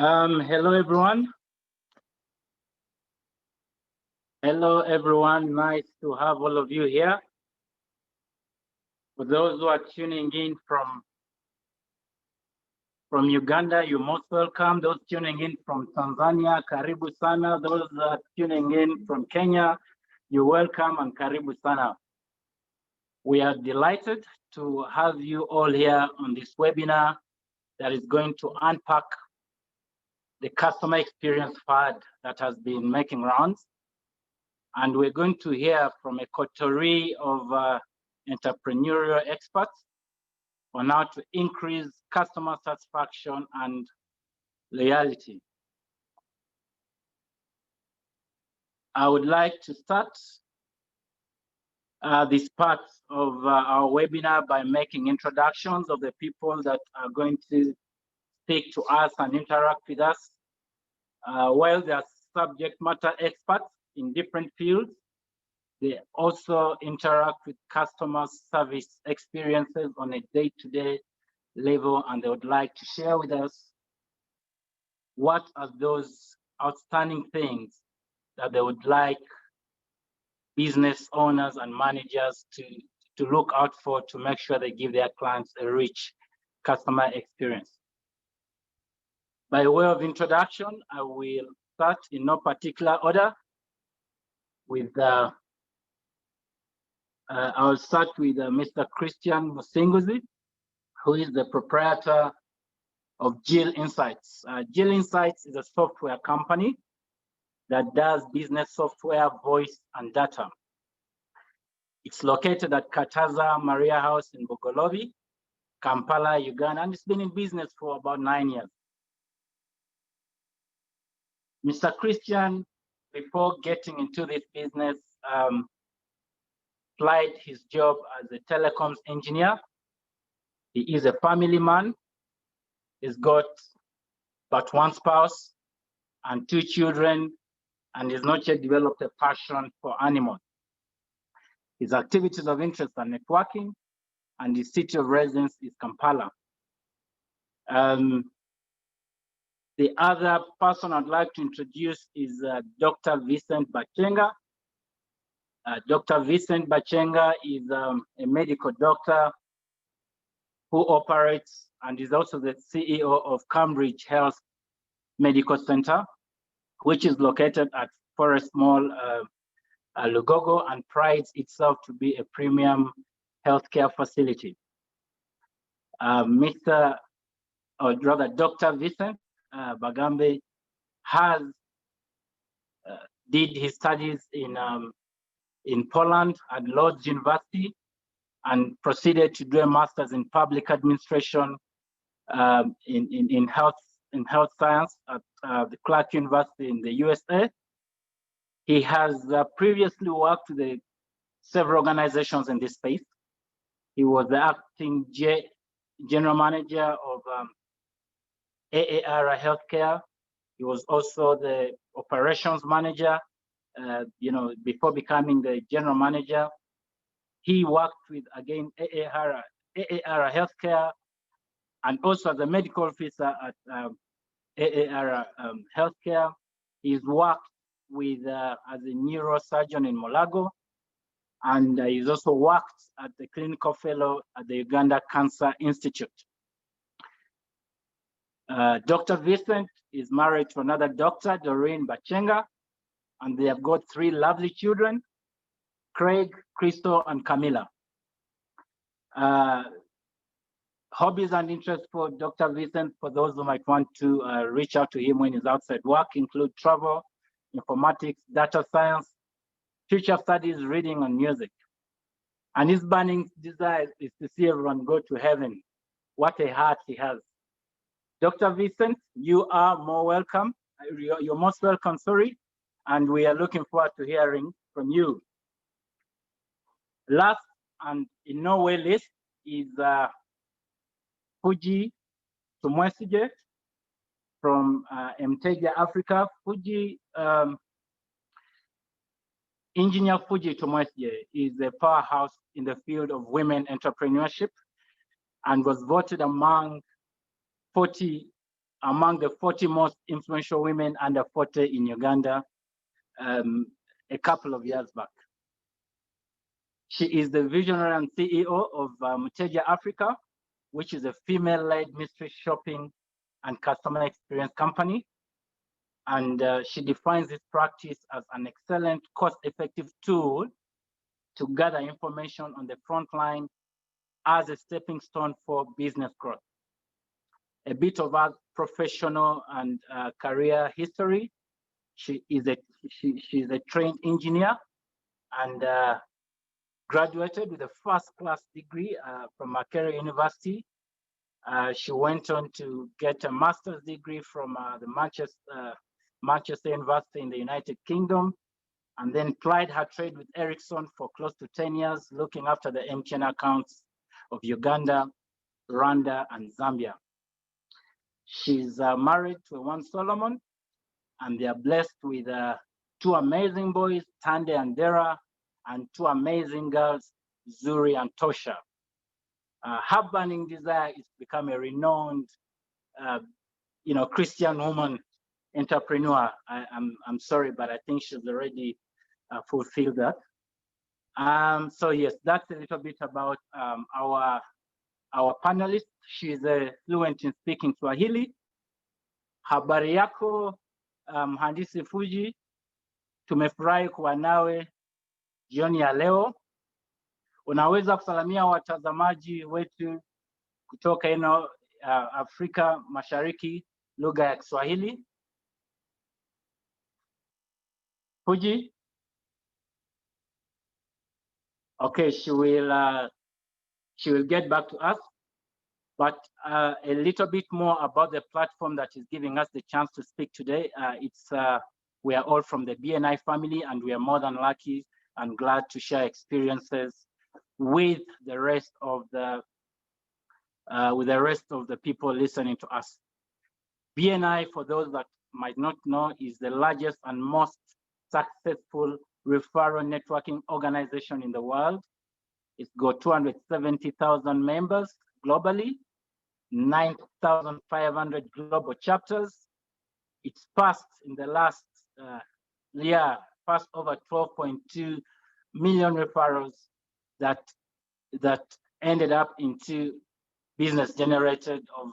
Hello, everyone. Hello, everyone. Nice to have all of you here. For those who are tuning in from Uganda, you're most welcome. Those tuning in from Tanzania, karibu sana. Those tuning in from Kenya, you're welcome and karibu sana. We are delighted to have you all here on this webinar that is going to unpack the customer experience FAD that has been making rounds. And we're going to hear from a coterie of entrepreneurial experts on how to increase customer satisfaction and loyalty. I would like to start this part of our webinar by making introductions of the people that are going to speak to us and interact with us. While they are subject matter experts in different fields, they also interact with customer service experiences on a day-to-day level, and they would like to share with us what are those outstanding things that they would like business owners and managers to look out for to make sure they give their clients a rich customer experience. By way of introduction, I will start in no particular order with I'll start with Mr. Christian Musinguzi, who is the proprietor of Jill Insights. Jill Insights is a software company that does business software, voice, and data. It's located at Kataza Maria House in Bogolovi, Kampala, Uganda, and it's been in business for about 9 years. Mr. Christian, before getting into this business, applied his job as a telecoms engineer. He is a family man. He's got but one spouse and 2 children, and he's not yet developed a passion for animals. His activities of interest are networking, and his city of residence is Kampala. The other person I'd like to introduce is Dr. Vincent Bachenga. Dr. Vincent Bachenga is a medical doctor who operates and is also the CEO of Cambridge Health Medical Center, which is located at Forest Mall, Lugogo, and prides itself to be a premium healthcare facility. Dr. Vincent Bagambe did his studies in Poland at Lodz University and proceeded to do a master's in public administration in health science at the Clark University in the USA. He has previously worked with several organizations in this space. He was the acting general manager of AAR Healthcare. He was also the operations manager, before becoming the general manager. He worked with, again, AAR Healthcare, and also as a medical officer at AAR Healthcare. He's worked with as a neurosurgeon in Molago, and he's also worked as the clinical fellow at the Uganda Cancer Institute. Dr. Vincent is married to another doctor, Doreen Bachenga, and they have got 3 lovely children, Craig, Crystal, and Camilla. Hobbies and interests for Dr. Vincent, for those who might want to reach out to him when he's outside work, include travel, informatics, data science, future studies, reading, and music. And his burning desire is to see everyone go to heaven. What a heart he has. Dr. Vincent, you are more welcome. You're most welcome, sorry. And we are looking forward to hearing from you. Last and in no way least is Fuji Tumwesige from Mteja Africa. Engineer Fuji Tumwesige is a powerhouse in the field of women entrepreneurship and was voted among 40 among the 40 most influential women under 40 in Uganda a couple of years back. She is the visionary and CEO of Muteja Africa, which is a female-led mystery shopping and customer experience company. And she defines this practice as an excellent, cost-effective tool to gather information on the front line as a stepping stone for business growth. A bit of her professional and career history. She's a trained engineer and graduated with a first-class degree from Makerere University. She went on to get a master's degree from the Manchester University in the United Kingdom, and then plied her trade with Ericsson for close to 10 years, looking after the MTN accounts of Uganda, Rwanda, and Zambia. She's married to one Solomon, and they are blessed with two amazing boys, Tande and Dera, and two amazing girls, Zuri and Tosha. Her burning desire is to become a renowned, Christian woman entrepreneur. I'm sorry, but I think she's already fulfilled that. So yes, that's a little bit about our panelist. She's fluent in speaking Swahili. Habari yako, mhandisi Fuji, tumefurahi kuwa nawe jioni ya leo. Unaweza kusalamia watazamaji wetu kutoka Afrika Mashariki, lugha ya Kiswahili? Fuji? Okay, she will get back to us. But a little bit more about the platform that is giving us the chance to speak today. We are all from the BNI family, and we are more than lucky and glad to share experiences with the rest of the people listening to us. BNI, for those that might not know, is the largest and most successful referral networking organization in the world. It's got 270,000 members globally, 9,500 global chapters. It's passed in the last year, passed over 12.2 million referrals that ended up into business generated of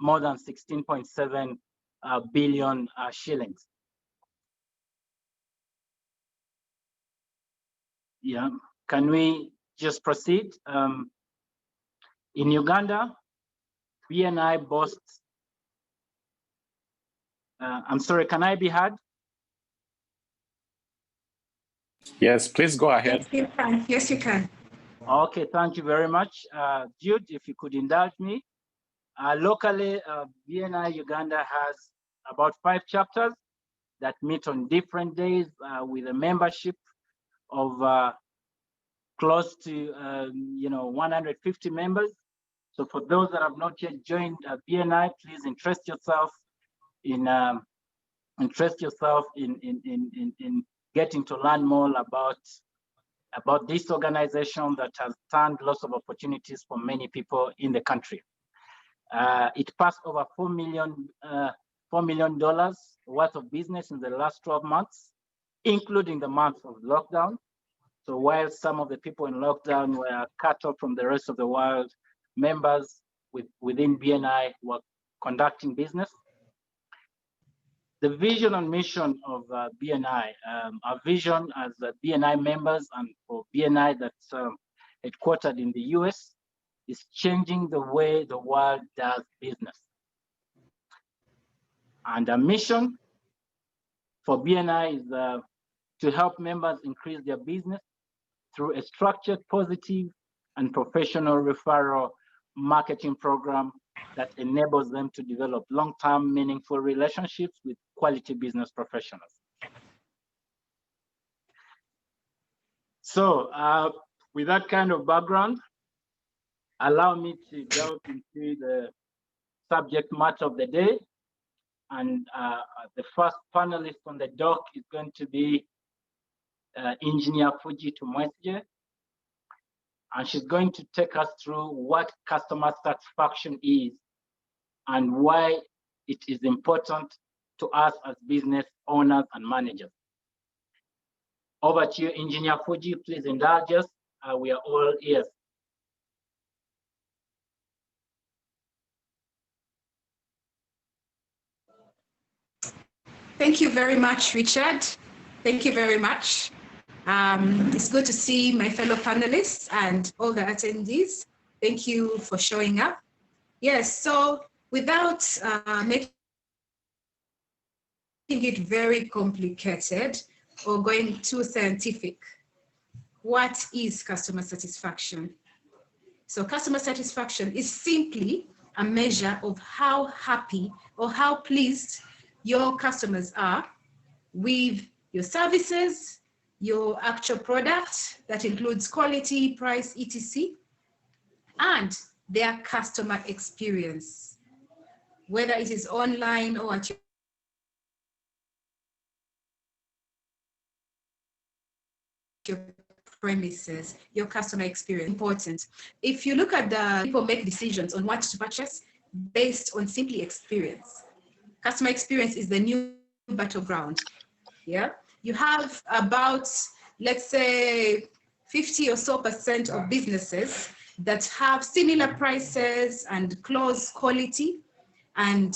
more than 16.7 billion shillings. Yeah, can we just proceed? In Uganda, BNI boasts, I'm sorry, can I be heard? Yes, please go ahead. Yes, you can. Okay, thank you very much. Jude, if you could indulge me. Locally, BNI Uganda has about 5 chapters that meet on different days with a membership of close to 150 members. So for those that have not yet joined BNI, please interest yourself in getting to learn more about this organization that has turned lots of opportunities for many people in the country. It passed over $4 million worth of business in the last 12 months, including the month of lockdown. So while some of the people in lockdown were cut off from the rest of the world, members within BNI were conducting business. The vision and mission of BNI, our vision as BNI members and for BNI that's headquartered in the US, is changing the way the world does business. And our mission for BNI is to help members increase their business through a structured, positive, and professional referral marketing program that enables them to develop long-term, meaningful relationships with quality business professionals. So with that kind of background, allow me to delve into the subject matter of the day. And the first panelist on the dock is going to be Engineer Fuji Tumwesje. And she's going to take us through what customer satisfaction is and why it is important to us as business owners and managers. Over to you, Engineer Fuji. Please indulge us. We are all ears. Thank you very much, Richard. Thank you very much. It's good to see my fellow panelists and all the attendees. Thank you for showing up. Yes, so without making it very complicated or going too scientific, what is customer satisfaction? So customer satisfaction is simply a measure of how happy or how pleased your customers are with your services, your actual product that includes quality, price, etc., and their customer experience, whether it is online or at your premises, your customer experience important. If you look at the people make decisions on what to purchase based on simply experience. Customer experience is the new battleground. Yeah, you have about, let's say, 50% or so of businesses that have similar prices and close quality, and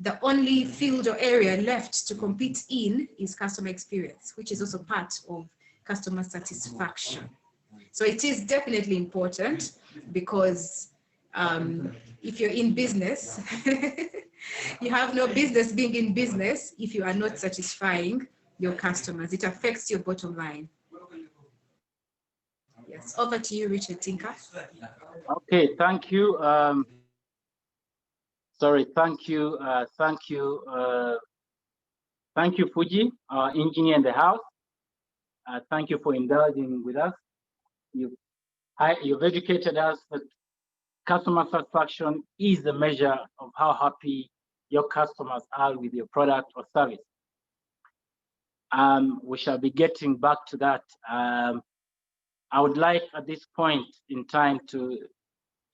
the only field or area left to compete in is customer experience, which is also part of customer satisfaction. So it is definitely important because if you're in business, you have no business being in business if you are not satisfying your customers. It affects your bottom line. Yes, over to you, Richard Tinker. Okay, thank you. Thank you, Fuji, our engineer in the house. Thank you for indulging with us. You've educated us that customer satisfaction is the measure of how happy your customers are with your product or service. We shall be getting back to that. I would like at this point in time to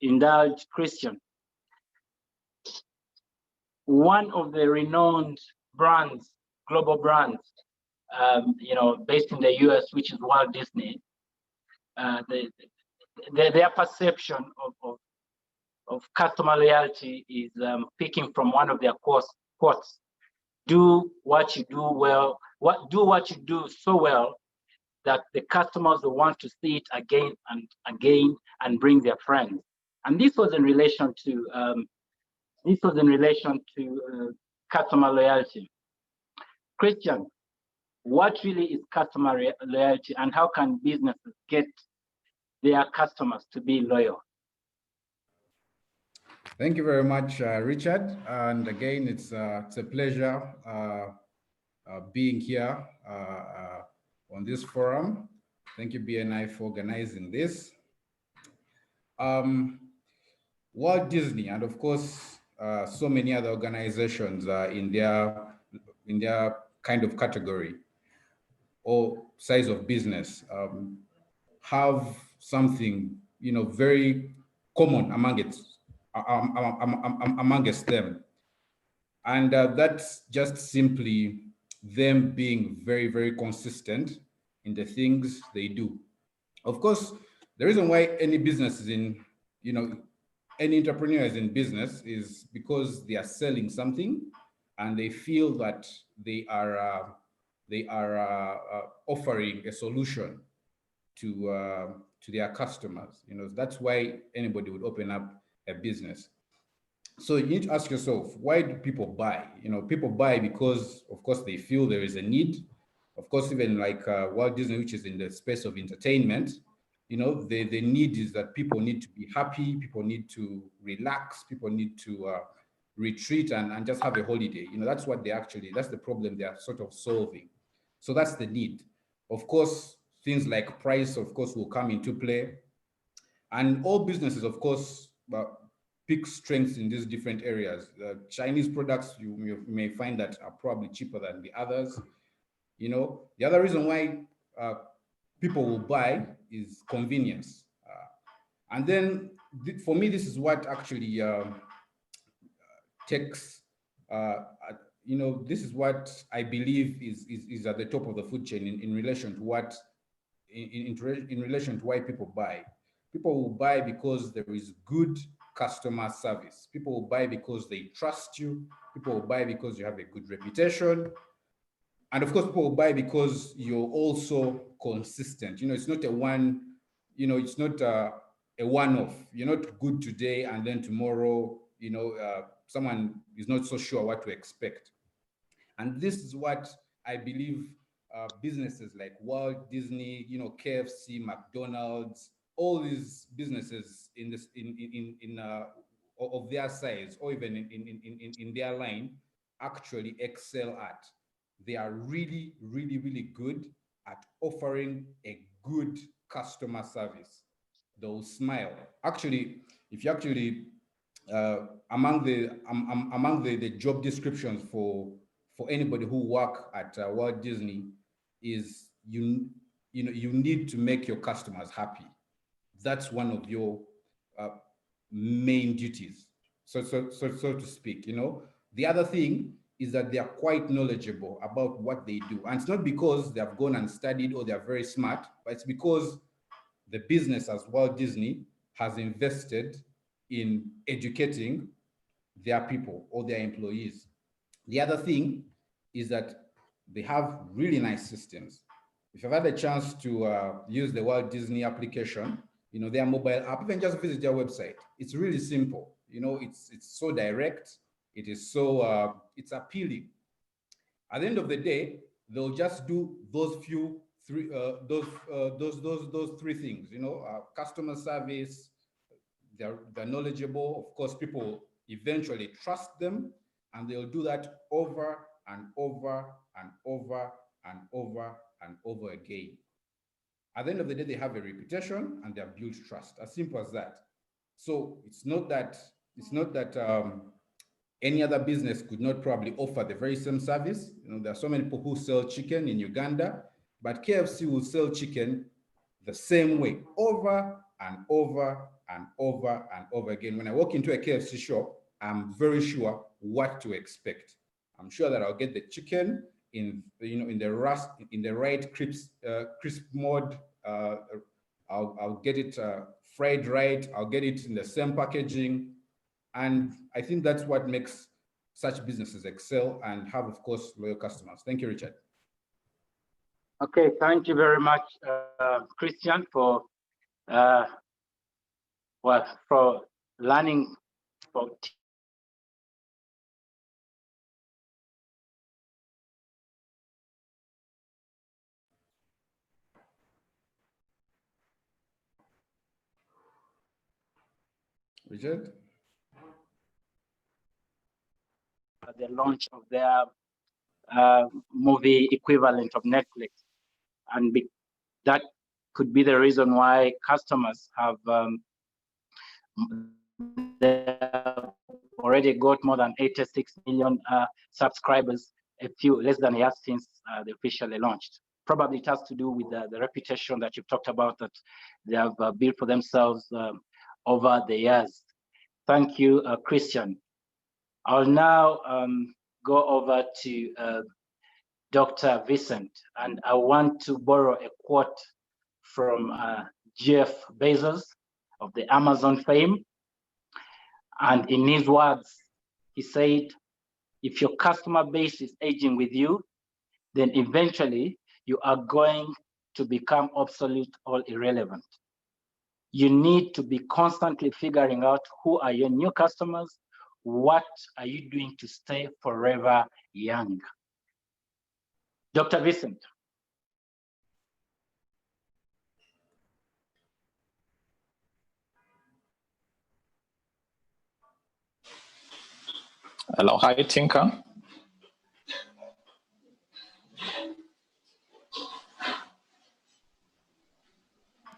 indulge Christian. One of the renowned brands, global brands, based in the US, which is Walt Disney, their perception of customer loyalty is picking from one of their quotes: "Do what you do well. Do what you do so well that the customers will want to see it again and again and bring their friends." And this was in relation to customer loyalty. Christian, what really is customer loyalty, and how can businesses get their customers to be loyal? Thank you very much, Richard. And again, it's a pleasure being here on this forum. Thank you, BNI, for organizing this. Walt Disney, and of course, so many other organizations in their kind of category or size of business have something very common amongst them, and that's just simply them being very, very consistent in the things they do. Of course, the reason why any business is in, any entrepreneur is in business is because they are selling something and they feel that they are offering a solution to their customers. That's why anybody would open up a business. So you need to ask yourself, why do people buy? People buy because, of course, they feel there is a need. Of course, even like Walt Disney, which is in the space of entertainment, the need is that people need to be happy, people need to relax, people need to retreat and just have a holiday. That's what that's the problem they are sort of solving. So that's the need. Of course, things like price, of course, will come into play. And all businesses, of course, pick strengths in these different areas. Chinese products, you may find that are probably cheaper than the others. The other reason why people will buy is convenience. And then for me, this is what actually takes you know, this is what I believe is at the top of the food chain in relation to what, in relation to why people buy. People will buy because there is good customer service. People will buy because they trust you. People will buy because you have a good reputation. And of course, people will buy because you're also consistent. You know, it's not a one, you know, it's not a one-off. You're not good today and then tomorrow, you know, someone is not so sure what to expect. And this is what I believe businesses like Walt Disney, you know, KFC, McDonald's, all these businesses in this of their size or even in their line actually excel at. They are really, really, really good at offering a good customer service. They'll smile. Actually, if you actually among the job descriptions for anybody who work at Walt Disney is you need to make your customers happy. That's one of your main duties, so to speak. You know, the other thing is that they are quite knowledgeable about what they do, and it's not because they have gone and studied or they are very smart, but it's because the business as Walt Disney has invested in educating their people or their employees. The other thing is that they have really nice systems. If you've had a chance to use the Walt Disney application, you know, their mobile app, even just visit their website. It's really simple. You know, it's so direct. It is so, it's appealing. At the end of the day, they'll just do those three things, you know, customer service, they're knowledgeable. Of course, people eventually trust them, and they'll do that over and over and over and over and over again. At the end of the day, they have a reputation and they have built trust. As simple as that. So it's not that any other business could not probably offer the very same service. You know, there are so many people who sell chicken in Uganda, but KFC will sell chicken the same way over and over and over and over again. When I walk into a KFC shop, I'm very sure what to expect. I'm sure that I'll get the chicken in the right crisp mode. I'll get it fried right. I'll get it in the same packaging. And I think that's what makes such businesses excel and have, of course, loyal customers. Thank you, Richard. Okay, thank you very much, Christian, for learning for Richard? the launch of their movie equivalent of Netflix, and that could be the reason why customers have already got more than 86 million subscribers less than a year since they officially launched. Probably it has to do with the reputation that you've talked about that they have built for themselves over the years. Thank you, Christian. I'll now go over to Dr. Vincent, and I want to borrow a quote from Jeff Bezos of the Amazon fame. And in his words, he said, if your customer base is aging with you, then eventually you are going to become obsolete or irrelevant. You need to be constantly figuring out who are your new customers, what are you doing to stay forever young? Dr. Vincent. Hello, hi, Tinker.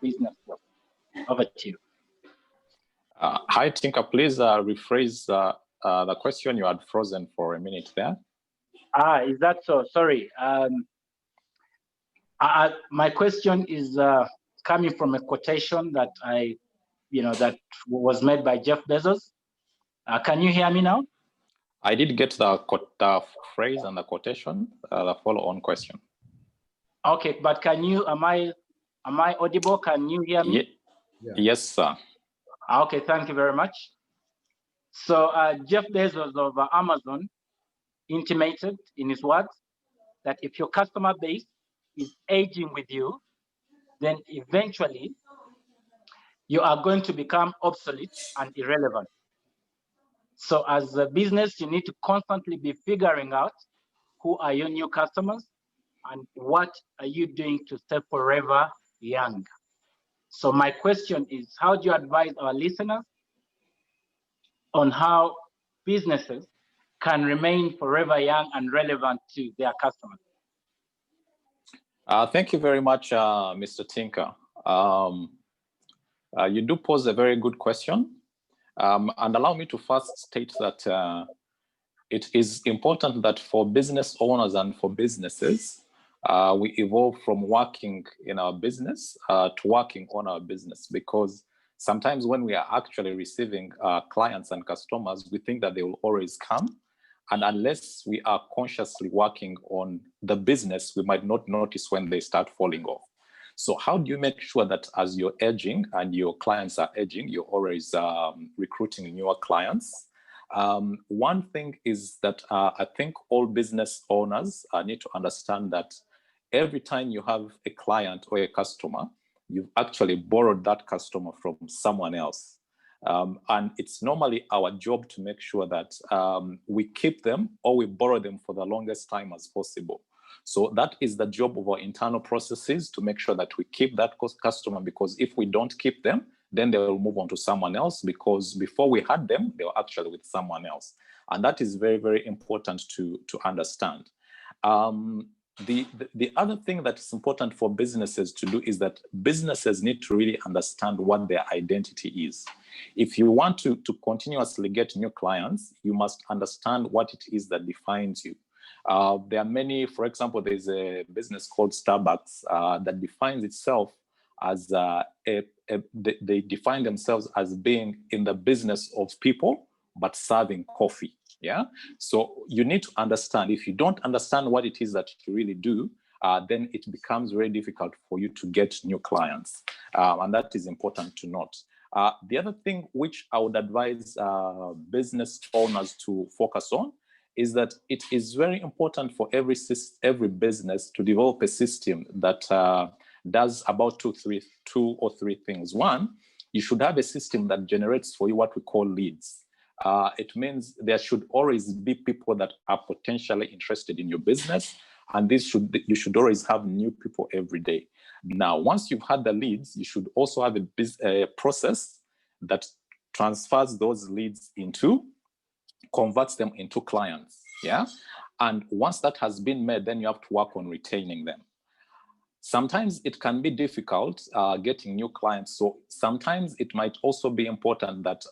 Business, over to you. Hi, Tinker, please rephrase the question. You had frozen for a minute there. Is that so? Sorry. My question is coming from a quotation that that was made by Jeff Bezos. Can you hear me now? I did get the phrase and the quotation, the follow-on question. Okay, but can you, am I audible? Can you hear me? Yeah. Yes, sir. Okay, thank you very much. So Jeff Bezos of Amazon intimated in his words that if your customer base is aging with you, then eventually you are going to become obsolete and irrelevant. So as a business, you need to constantly be figuring out who are your new customers and what are you doing to stay forever young. So my question is, how do you advise our listeners on how businesses can remain forever young and relevant to their customers? Thank you very much, Mr. Tinker. You do pose a very good question. And allow me to first state that it is important that for business owners and for businesses, we evolve from working in our business to working on our business, because sometimes when we are actually receiving clients and customers, we think that they will always come. And unless we are consciously working on the business, we might not notice when they start falling off. So how do you make sure that as you're aging and your clients are aging, you're always recruiting newer clients? One thing is that I think all business owners need to understand that every time you have a client or a customer, you've actually borrowed that customer from someone else. And it's normally our job to make sure that we keep them or we borrow them for the longest time as possible. So that is the job of our internal processes, to make sure that we keep that customer, because if we don't keep them, then they will move on to someone else, because before we had them, they were actually with someone else. And that is very, very important to understand. The other thing that is important for businesses to do is that businesses need to really understand what their identity is. If you want to continuously get new clients, you must understand what it is that defines you. There are many, for example, there's a business called Starbucks that defines itself as they define themselves as being in the business of people, but serving coffee. Yeah. So you need to understand. If you don't understand what it is that you really do, then it becomes very difficult for you to get new clients. And that is important to note. The other thing which I would advise business owners to focus on is that it is very important for every business to develop a system that does about two or three things. One, you should have a system that generates for you what we call leads. It means there should always be people that are potentially interested in your business, and you should always have new people every day. Now, once you've had the leads, you should also have a process that transfers those leads converts them into clients. Yeah. And once that has been made, then you have to work on retaining them. Sometimes it can be difficult getting new clients. So sometimes it might also be important that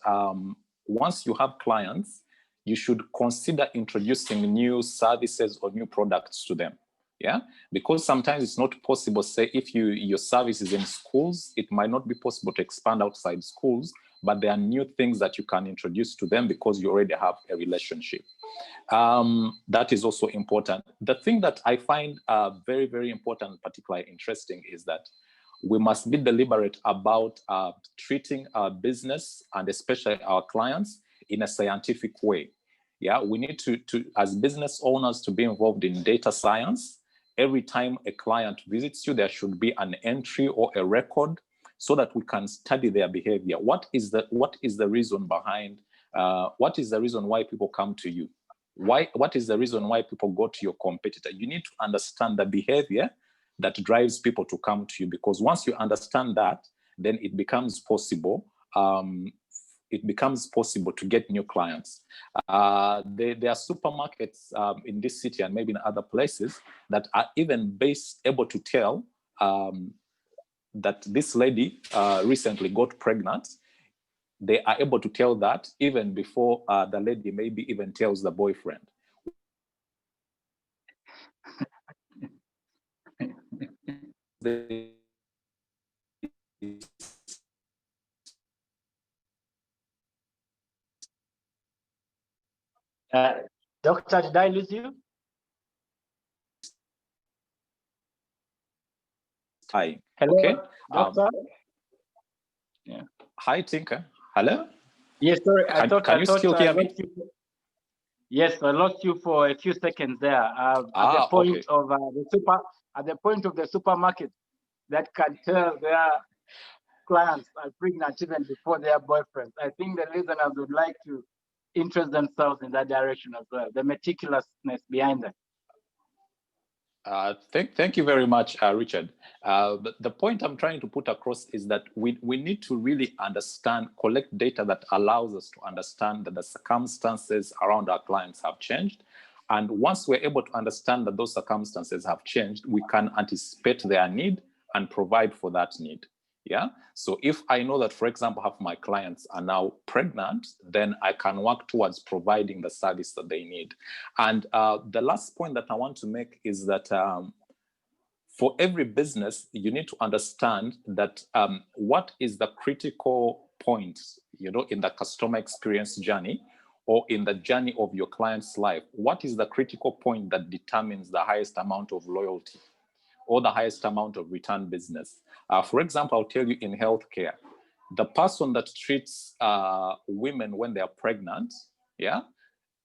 once you have clients, you should consider introducing new services or new products to them. Yeah, because sometimes it's not possible. Say if your service is in schools, it might not be possible to expand outside schools, but there are new things that you can introduce to them because you already have a relationship. That is also important. The thing that I find very, very important, particularly interesting, is that we must be deliberate about treating our business and especially our clients in a scientific way. Yeah, we need to as business owners, to be involved in data science. Every time a client visits you, there should be an entry or a record so that we can study their behavior. What is the reason behind, what is the reason why people come to you? What is the reason why people go to your competitor? You need to understand the behavior that drives people to come to you, because once you understand that, then it becomes possible. It becomes possible to get new clients. There are supermarkets in this city and maybe in other places that are even able to tell that this lady recently got pregnant. They are able to tell that even before the lady maybe even tells the boyfriend. Doctor, did I lose you? Hi. Hello, Okay. Doctor? Yeah. Hi, Tinker. Hello? Yes, sorry. Can you still hear me? Yes, I lost you for a few seconds there. At the point of the supermarket that can tell their clients are pregnant even before their boyfriends. I think the listeners would like to interest themselves in that direction as well. The meticulousness behind that. Thank you very much, Richard. But the point I'm trying to put across is that we need to really collect data that allows us to understand that the circumstances around our clients have changed. And once we're able to understand that those circumstances have changed, we can anticipate their need and provide for that need. Yeah. So if I know that, for example, half my clients are now pregnant, then I can work towards providing the service that they need. And the last point that I want to make is that for every business, you need to understand that what is the critical point, in the customer experience journey or in the journey of your client's life. What is the critical point that determines the highest amount of loyalty or the highest amount of return business? For example, I'll tell you in healthcare, the person that treats women when they are pregnant,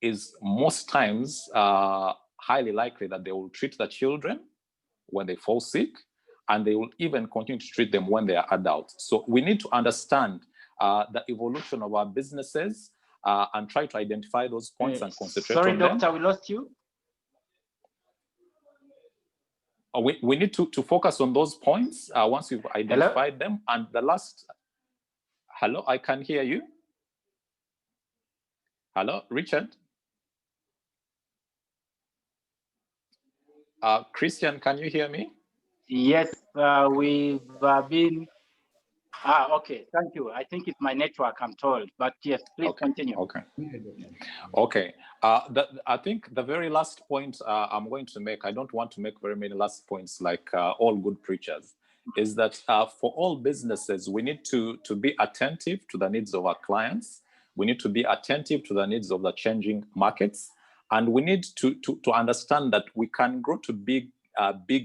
is most times highly likely that they will treat the children when they fall sick, and they will even continue to treat them when they are adults. So we need to understand the evolution of our businesses and try to identify those points and concentrate on them. Sorry, Doctor, we lost you. We need to focus on those points once we've identified them. And the last, hello, I can hear you. Hello, Richard. Christian, can you hear me? Yes, we've been. Okay, thank you. I think it's my network, I'm told, but yes, please continue. Okay. I think the very last point I'm going to make, I don't want to make very many last points like all good preachers, is that for all businesses, we need to be attentive to the needs of our clients. We need to be attentive to the needs of the changing markets. And we need to understand that we can grow to big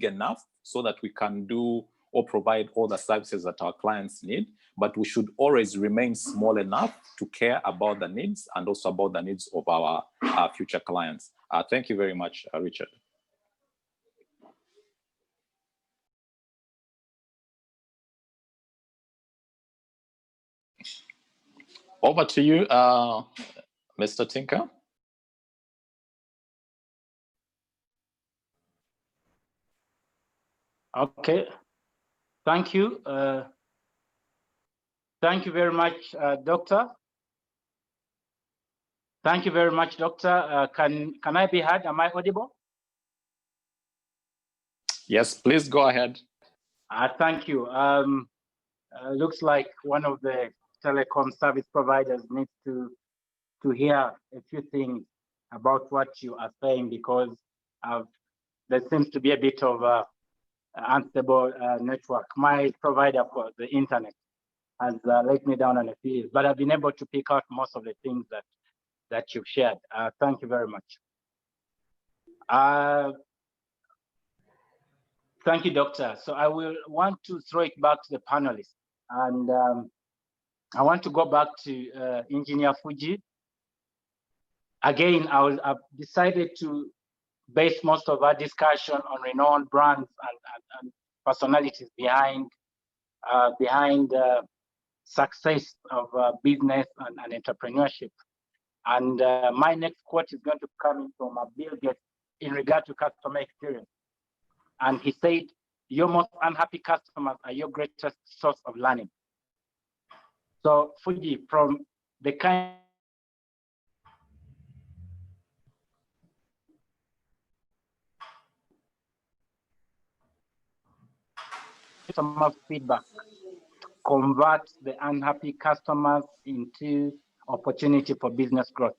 enough so that we can do or provide all the services that our clients need, but we should always remain small enough to care about the needs and also about the needs of our future clients. Thank you very much, Richard. Over to you, Mr. Tinker. Okay. Thank you. Thank you very much, Doctor. Thank you very much, Doctor. Can I be heard? Am I audible? Yes, please go ahead. Thank you. Looks like one of the telecom service providers needs to hear a few things about what you are saying, because there seems to be a bit of unstable network. My provider for the internet has let me down on a few, but I've been able to pick out most of the things that you've shared. Thank you very much. Thank you, Doctor. So I will want to throw it back to the panelists, and I want to go back to Engineer Fuji. Again, I've decided to base most of our discussion on renowned brands and personalities behind success of business and entrepreneurship. And my next quote is going to come in from Bill Gates in regard to customer experience. And he said, "Your most unhappy customers are your greatest source of learning." So Fuji, from the kind of feedback convert the unhappy customers into opportunity for business growth.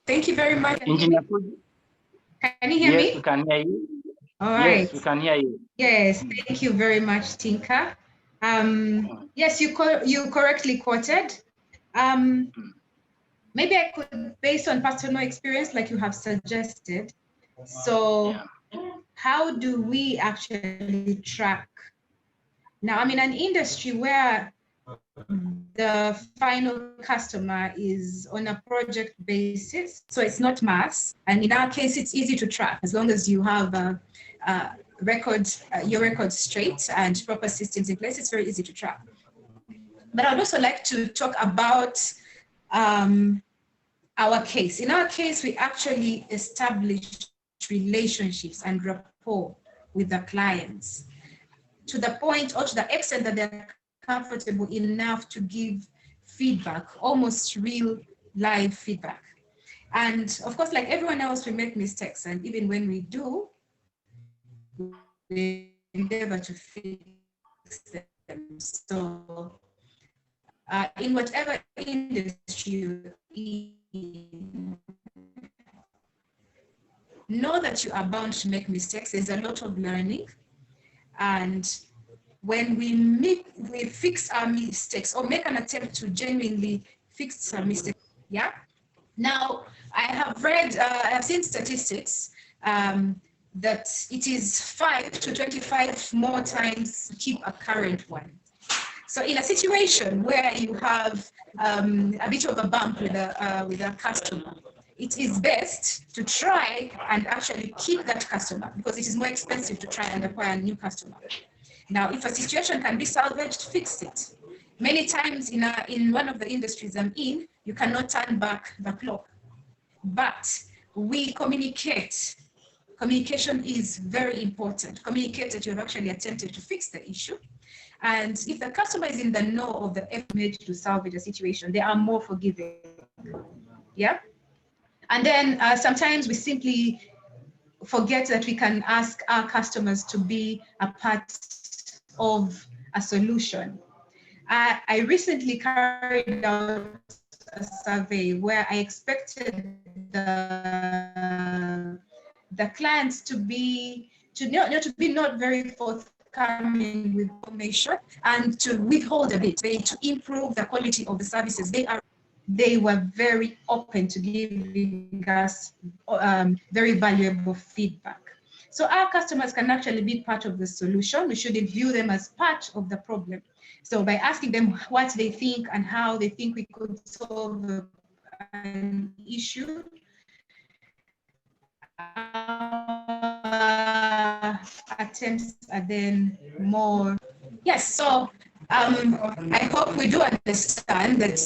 Thank you very much. Engineer Fuji. Can you hear me? Yes, we can hear you. All right. Yes, we can hear you. Yes, thank you very much, Tinka. Yes, you correctly quoted. Maybe I could, based on personal experience, like you have suggested. So how do we actually track? Now, I'm in an industry where the final customer is on a project basis, so it's not mass. And in our case, it's easy to track as long as you have your records straight and proper systems in place. It's very easy to track. But I'd also like to talk about our case. In our case, we actually established relationships and rapport with the clients to the point or to the extent that they're comfortable enough to give feedback, almost real live feedback. And of course, like everyone else, we make mistakes. And even when we do, we endeavor to fix them. So in whatever industry you're in, know that you are bound to make mistakes. There's a lot of learning. And when we fix our mistakes or make an attempt to genuinely fix some mistakes, yeah? Now, I have seen statistics that it is 5 to 25 more times to keep a current one. So in a situation where you have a bit of a bump with a customer, it is best to try and actually keep that customer because it is more expensive to try and acquire a new customer. Now, if a situation can be salvaged, fix it. Many times in one of the industries I'm in, you cannot turn back the clock, but we communicate. Communication is very important. Communicate that you have actually attempted to fix the issue. And if the customer is in the know of the effort made to salvage a situation, they are more forgiving. Yeah. And then sometimes we simply forget that we can ask our customers to be a part of a solution. I recently carried out a survey where I expected the clients to be not very forthcoming with information and to withhold a bit, to improve the quality of the services. They were very open to giving us very valuable feedback. So our customers can actually be part of the solution. We shouldn't view them as part of the problem. So by asking them what they think and how they think we could solve an issue, attempts are then more. Yes, so I hope we do understand that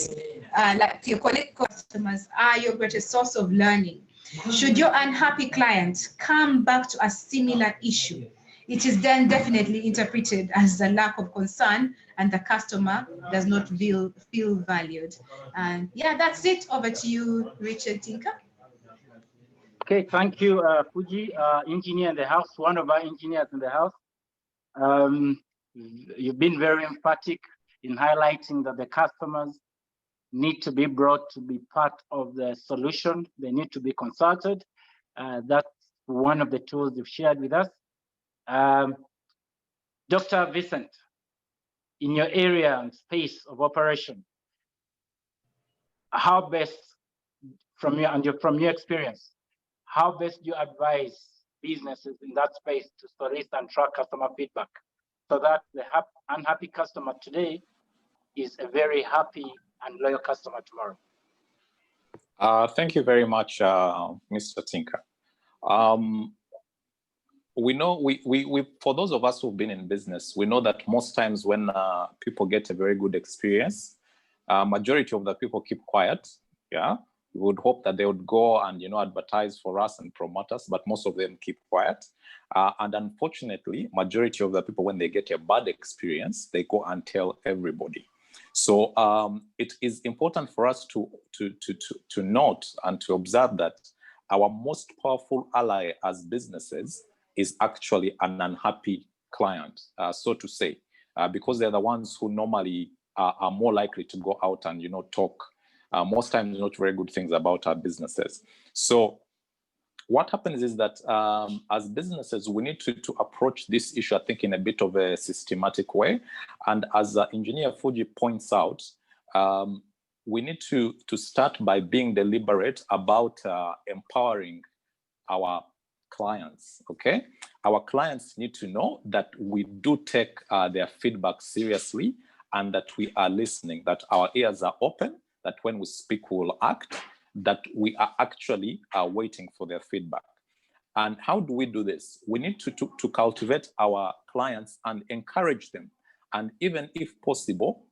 like your colleague customers are your greatest source of learning. Should your unhappy client come back to a similar issue, it is then definitely interpreted as a lack of concern and the customer does not feel valued. And yeah, that's it. Over to you, Richard Tinker. Okay, thank you, Fuji, engineer in the house, one of our engineers in the house. You've been very emphatic in highlighting that the customers need to be brought to be part of the solution. They need to be consulted. That's one of the tools you've shared with us. Dr. Vincent, in your area and space of operation, how best, from your experience, how best do you advise businesses in that space to solicit and track customer feedback so that the unhappy customer today is a very happy and loyal customer tomorrow? Thank you very much, Mr. Tinker. We know, we for those of us who've been in business, we know that most times when people get a very good experience, majority of the people keep quiet. Yeah, we would hope that they would go and advertise for us and promote us, but most of them keep quiet. And unfortunately, majority of the people, when they get a bad experience, they go and tell everybody. So it is important for us to note and to observe that our most powerful ally as businesses is actually an unhappy client, so to say, because they're the ones who normally are more likely to go out and talk most times not very good things about our businesses. So what happens is that as businesses, we need to approach this issue, I think, in a bit of a systematic way. And as Engineer Fuji points out, we need to start by being deliberate about empowering our clients, okay? Our clients need to know that we do take their feedback seriously and that we are listening, that our ears are open, that when we speak, we will act, that we are actually waiting for their feedback. And how do we do this? We need to cultivate our clients and encourage them. And even if possible,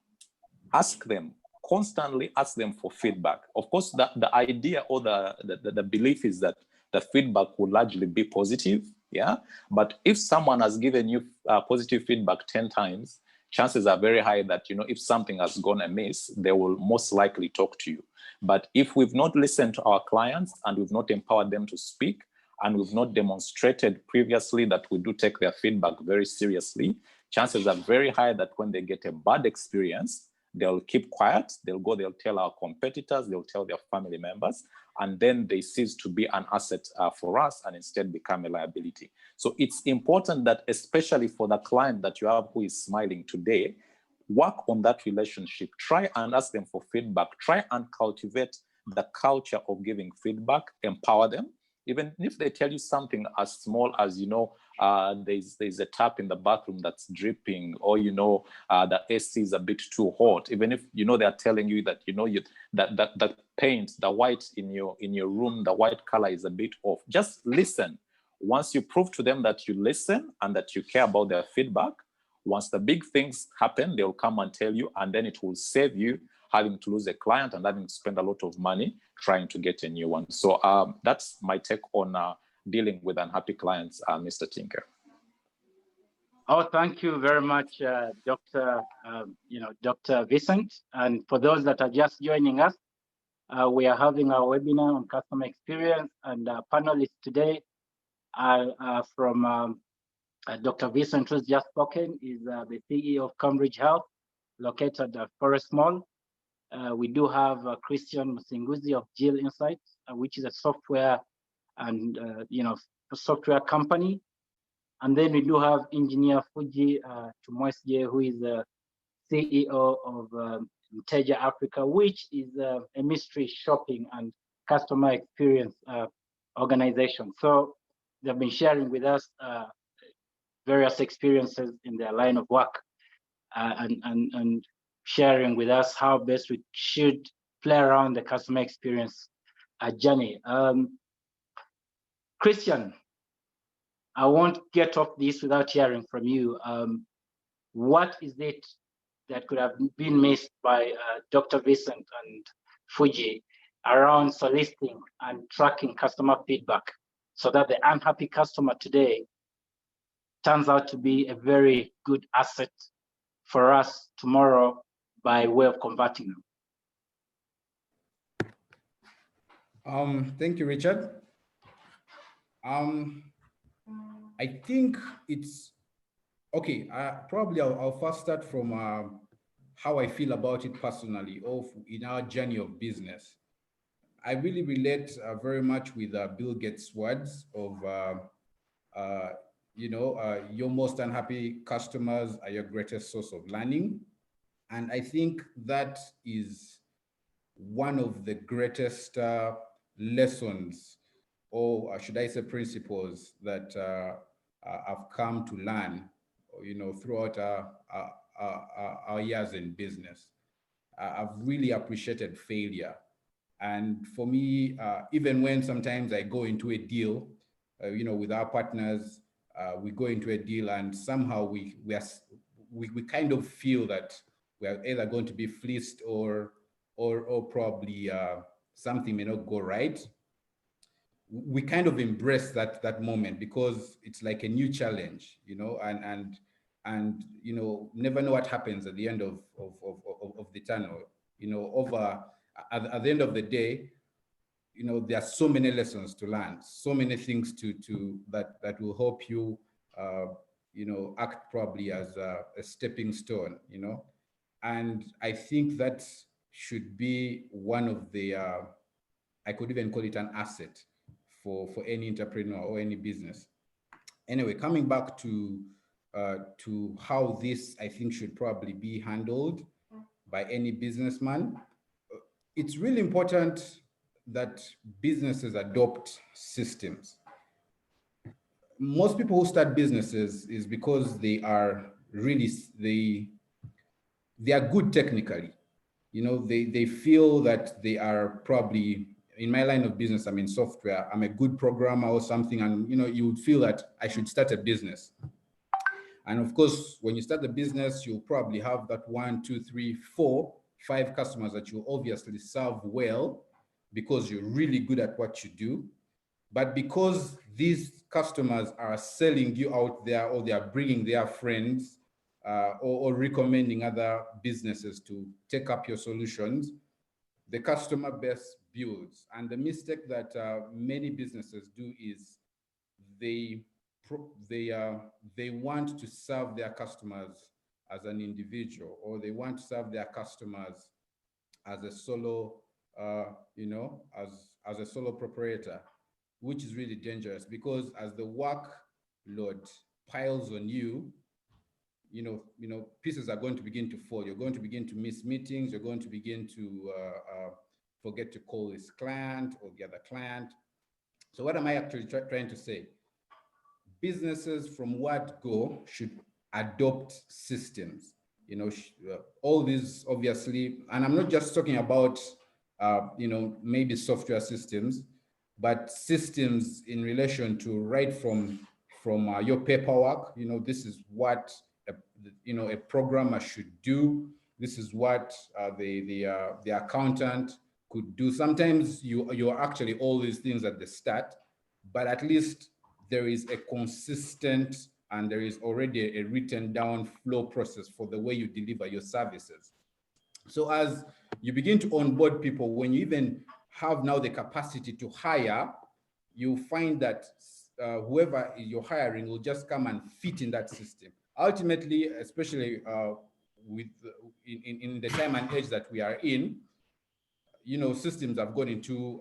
ask them, constantly ask them for feedback. Of course, the idea or the belief is that the feedback will largely be positive, yeah? But if someone has given you positive feedback 10 times, chances are very high that, if something has gone amiss, they will most likely talk to you. But if we've not listened to our clients and we've not empowered them to speak, and we've not demonstrated previously that we do take their feedback very seriously, chances are very high that when they get a bad experience, they'll keep quiet, they'll tell our competitors, they'll tell their family members, and then they cease to be an asset for us and instead become a liability. So it's important that, especially for the client that you have who is smiling today, work on that relationship, try and ask them for feedback, try and cultivate the culture of giving feedback, empower them. Even if they tell you something as small as, there's a tap in the bathroom that's dripping, or, the AC is a bit too hot. Even if, they're telling you that, that paint, the white in your room, the white color is a bit off. Just listen. Once you prove to them that you listen and that you care about their feedback, once the big things happen, they'll come and tell you, and then it will save you having to lose a client and having to spend a lot of money trying to get a new one. So that's my take on dealing with unhappy clients, Mr. Tinker. Oh, thank you very much, Dr. Dr. Vincent. And for those that are just joining us, we are having our webinar on customer experience, and our panelists today are from Dr. Vincent, who's just spoken, is the CEO of Cambridge Health, located at Forest Mall. We do have Christian Musinguzi of Jill Insights, which is a software and software company. And then we do have Engineer Fuji Tumwesje, who is the CEO of Inteja Africa, which is a mystery shopping and customer experience organization. So they've been sharing with us various experiences in their line of work and sharing with us how best we should play around the customer experience journey. Christian, I won't get off this without hearing from you. What is it that could have been missed by Dr. Vincent and Fuji around soliciting and tracking customer feedback so that the unhappy customer today turns out to be a very good asset for us tomorrow by way of converting them? Thank you, Richard. I think it's okay. Probably I'll first start from how I feel about it personally, in our journey of business. I really relate very much with Bill Gates' words of, your most unhappy customers are your greatest source of learning. And I think that is one of the greatest lessons, or should I say principles, that I've come to learn, throughout our years in business. I've really appreciated failure. And for me, even when sometimes I go into a deal, with our partners, we go into a deal and somehow we kind of feel that we are either going to be fleeced or probably something may not go right. We kind of embrace that moment because it's like a new challenge, and never know what happens at the end of the tunnel. At the end of the day, there are so many lessons to learn, so many things that will help you, act probably as a stepping stone, and I think that should be one of the, I could even call it an asset for any entrepreneur or any business. Anyway, coming back to how this, I think, should probably be handled by any businessman. It's really important that businesses adopt systems. Most people who start businesses is because they are really, they are good technically. You know, they feel that they are probably, in my line of business, I'm in software, I'm a good programmer or something, and you know, you would feel that I should start a business. And of course, when you start the business, you'll probably have that 1, 2, 3, 4, 5 customers that you obviously serve well because you're really good at what you do. But because these customers are selling you out there, or they are bringing their friends, or recommending other businesses to take up your solutions, the customer base builds. And the mistake that many businesses do is they want to serve their customers as an individual, or they want to serve their customers as a solo, as a solo proprietor, which is really dangerous, because as the workload piles on you, pieces are going to begin to fall. You're going to begin to miss meetings. You're going to begin to forget to call this client or the other client. So what am I actually trying to say? Businesses from word go should adopt systems. All these obviously, and I'm not just talking about, maybe software systems, but systems in relation to right from your paperwork. This is what a programmer should do. This is what the accountant could do. Sometimes you're actually all these things at the start, but at least there is a consistent and there is already a written down flow process for the way you deliver your services. So as you begin to onboard people, when you even have now the capacity to hire, you find that whoever you're hiring will just come and fit in that system. Ultimately, especially in the time and age that we are in, systems have gone into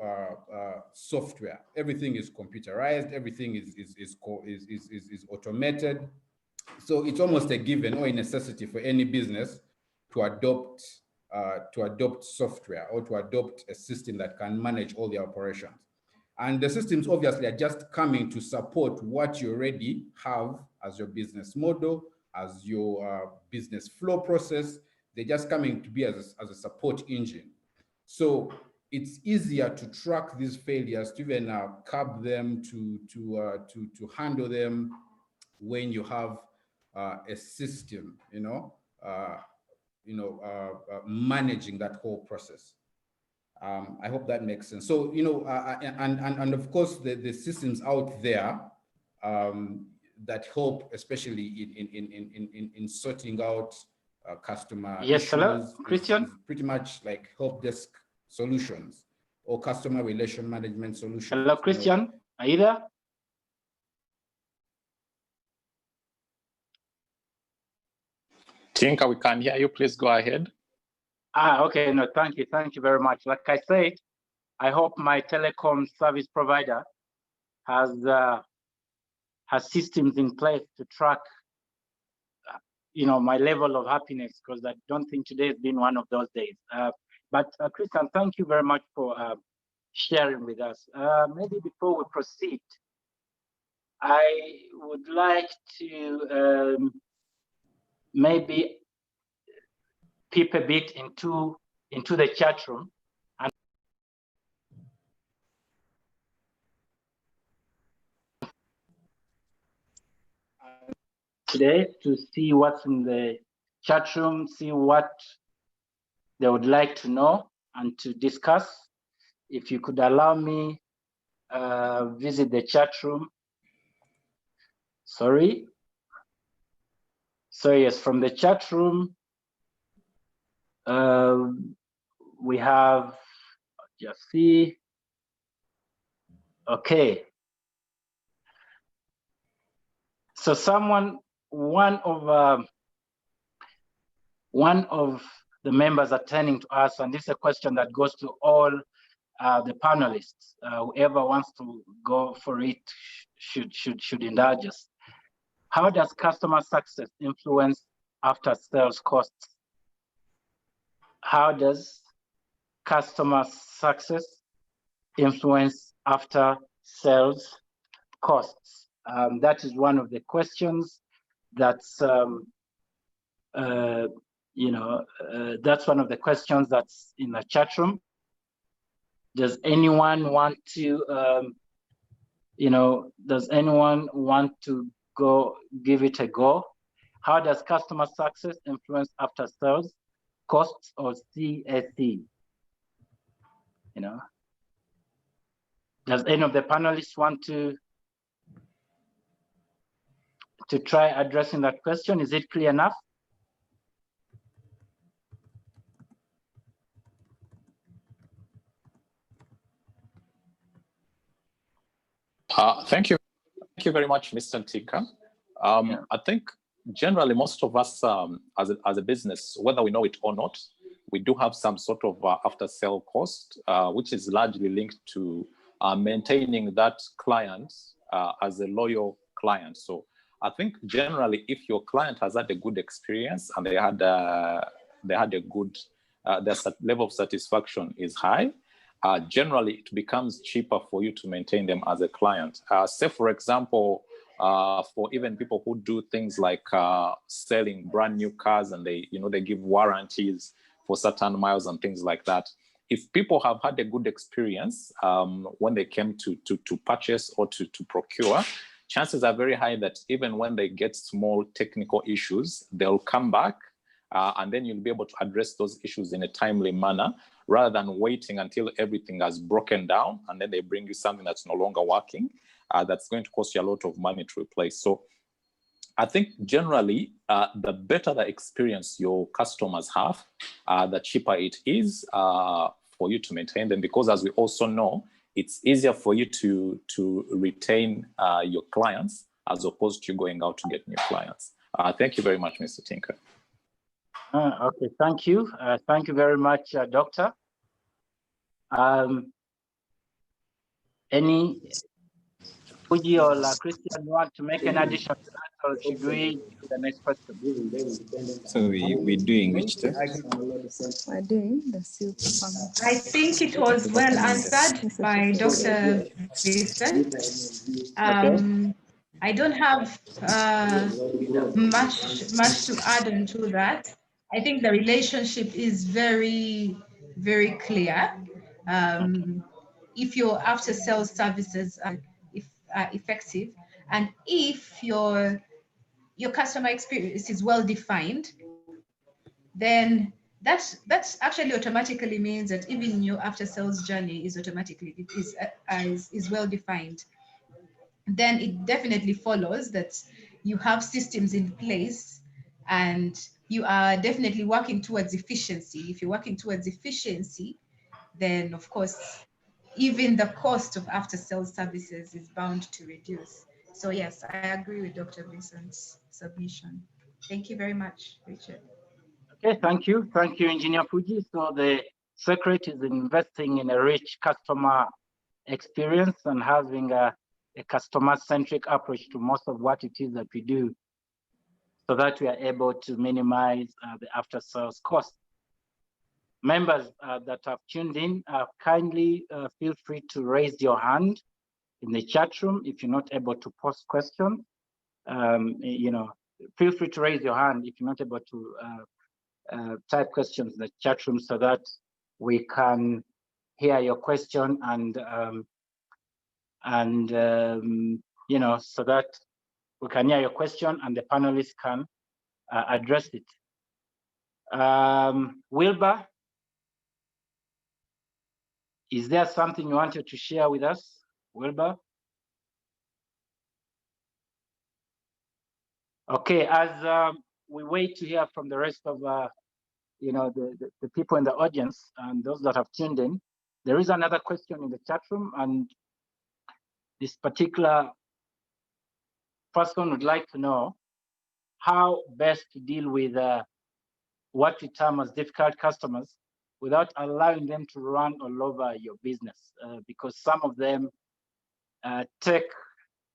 software. Everything is computerized. Everything is automated. So it's almost a given or a necessity for any business to adopt software, or to adopt a system that can manage all the operations. And the systems obviously are just coming to support what you already have as your business model, as your business flow process. They're just coming to be as a support engine. So it's easier to track these failures, to even curb them, to handle them when you have a system, managing that whole process. I hope that makes sense. So, and of course, the systems out there that help, especially in sorting out customer issues. Hello, Christian. Is pretty much like help desk solutions or customer relation management solutions. Hello, Christian. Are you there? Tinka, we can hear you. Please go ahead. Okay. No, thank you. Thank you very much. Like I said, I hope my telecom service provider has systems in place to track, my level of happiness, because I don't think today has been one of those days. But Christian, thank you very much for sharing with us. Maybe before we proceed, I would like to maybe peep a bit into the chat room and today to see what's in the chat room, see what they would like to know and to discuss. If you could allow me visit the chat room. Sorry. So yes, from the chat room, we have, just see. Okay. So one of the members are turning to us, and this is a question that goes to all the panelists. Whoever wants to go for it should indulge us. How does customer success influence after sales costs? How does customer success influence after sales costs? That is one of the questions that's that's one of the questions that's in the chat room. Does anyone want to does anyone want to go give it a go? How does customer success influence after sales costs, or CSE? Does any of the panelists want to try addressing that question? Is it clear enough? Thank you very much, Mr. Tika. I think generally most of us as a business, whether we know it or not, we do have some sort of after-sale cost, which is largely linked to maintaining that client as a loyal client. So I think generally, if your client has had a good experience and they had a good, their level of satisfaction is high, generally it becomes cheaper for you to maintain them as a client. Say, for example, for even people who do things like selling brand new cars, and they give warranties for certain miles and things like that. If people have had a good experience when they came to purchase or to procure, chances are very high that even when they get small technical issues, they'll come back and then you'll be able to address those issues in a timely manner, rather than waiting until everything has broken down and then they bring you something that's no longer working. That's going to cost you a lot of money to replace. So I think generally, the better the experience your customers have, the cheaper it is for you to maintain them, because as we also know, it's easier for you to retain your clients as opposed to going out to get new clients. Thank you very much, Mr. Tinker. Okay, thank you. Thank you very much, Doctor. Any Fuji or Christian want to make an addition to that, or should we do the next question? So we're doing which test? We're doing the silk farm. I think it was well answered by Dr. Vincent. I don't have much to add on to that. I think the relationship is very, very clear. If your after-sales services are effective, and if your customer experience is well defined, then that's actually automatically means that even your after-sales journey is well defined. Then it definitely follows that you have systems in place and you are definitely working towards efficiency. If you're working towards efficiency, then of course, even the cost of after-sales services is bound to reduce. So yes, I agree with Dr. Vincent's submission. Thank you very much, Richard. Okay, thank you. Thank you, Engineer Fuji. So the secret is investing in a rich customer experience and having a customer-centric approach to most of what it is that we do, so that we are able to minimize the after-sales cost. Members that have tuned in, kindly feel free to raise your hand in the chat room if you're not able to post questions. Feel free to raise your hand if you're not able to type questions in the chat room, so that we can hear your question so that we can hear your question and the panelists can address it. Wilbur, is there something you wanted to share with us, Wilbur? Okay, as we wait to hear from the rest of the people in the audience and those that have tuned in, there is another question in the chat room, and this particular person would like to know how best to deal with what we term as difficult customers without allowing them to run all over your business, because some of them take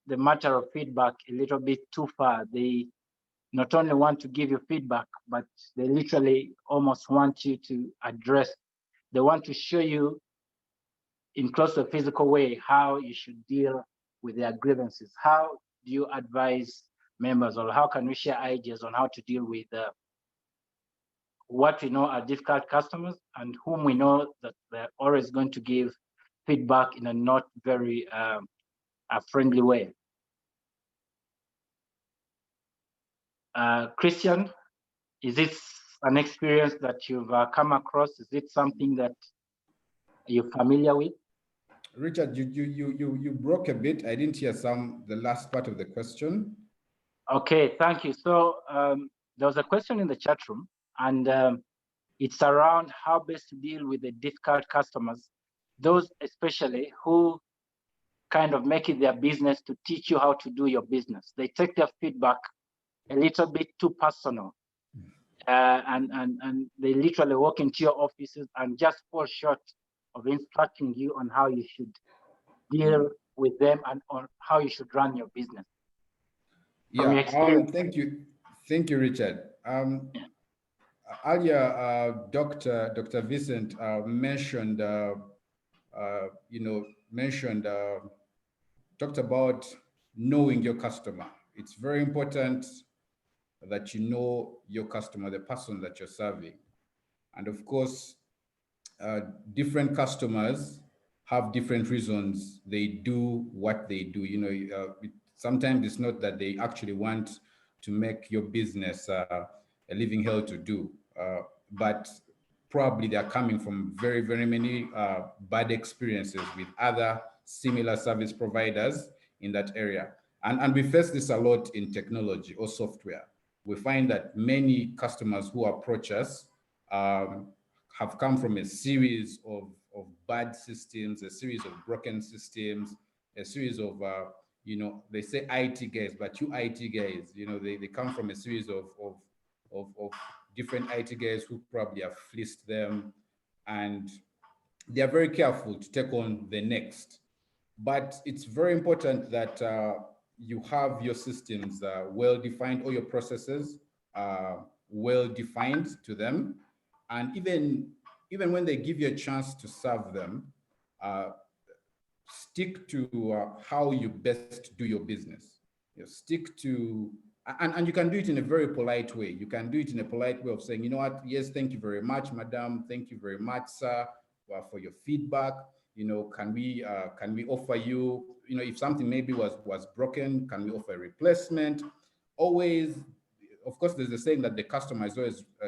the matter of feedback a little bit too far. They not only want to give you feedback, but they literally almost want you to address. They want to show you in close to a physical way how you should deal with their grievances. How do you advise members, or how can we share ideas on how to deal with what we know are difficult customers and whom we know that they're always going to give feedback in a not very a friendly way? Christian, is this an experience that you've come across? Is it something that you're familiar with? Richard, you broke a bit. I didn't hear the last part of the question. Okay, thank you. So there was a question in the chat room, and it's around how best to deal with the difficult customers, those especially who kind of make it their business to teach you how to do your business. They take their feedback a little bit too personal, and they literally walk into your offices and just fall short of instructing you on how you should deal with them and on how you should run your business. Yeah, thank you, Richard. Earlier, Dr. Vincent mentioned, talked about knowing your customer. It's very important that you know your customer, the person that you're serving. And of course, different customers have different reasons they do what they do. Sometimes it's not that they actually want to make your business a living hell to do, but probably they're coming from very, very many bad experiences with other similar service providers in that area. And we face this a lot in technology or software. We find that many customers who approach us have come from a series of bad systems, a series of broken systems, a series of, they say IT guys, but you IT guys, they come from a series of different IT guys who probably have fleeced them, and they are very careful to take on the next. But it's very important that you have your systems well-defined, or your processes well-defined to them. And even when they give you a chance to serve them, stick to how you best do your business. Stick to, and you can do it in a very polite way. You can do it in a polite way of saying, you know what, yes, thank you very much, madam. Thank you very much, sir, for your feedback. Can we offer you, if something maybe was broken, can we offer a replacement? Always, of course, there's a saying that the customer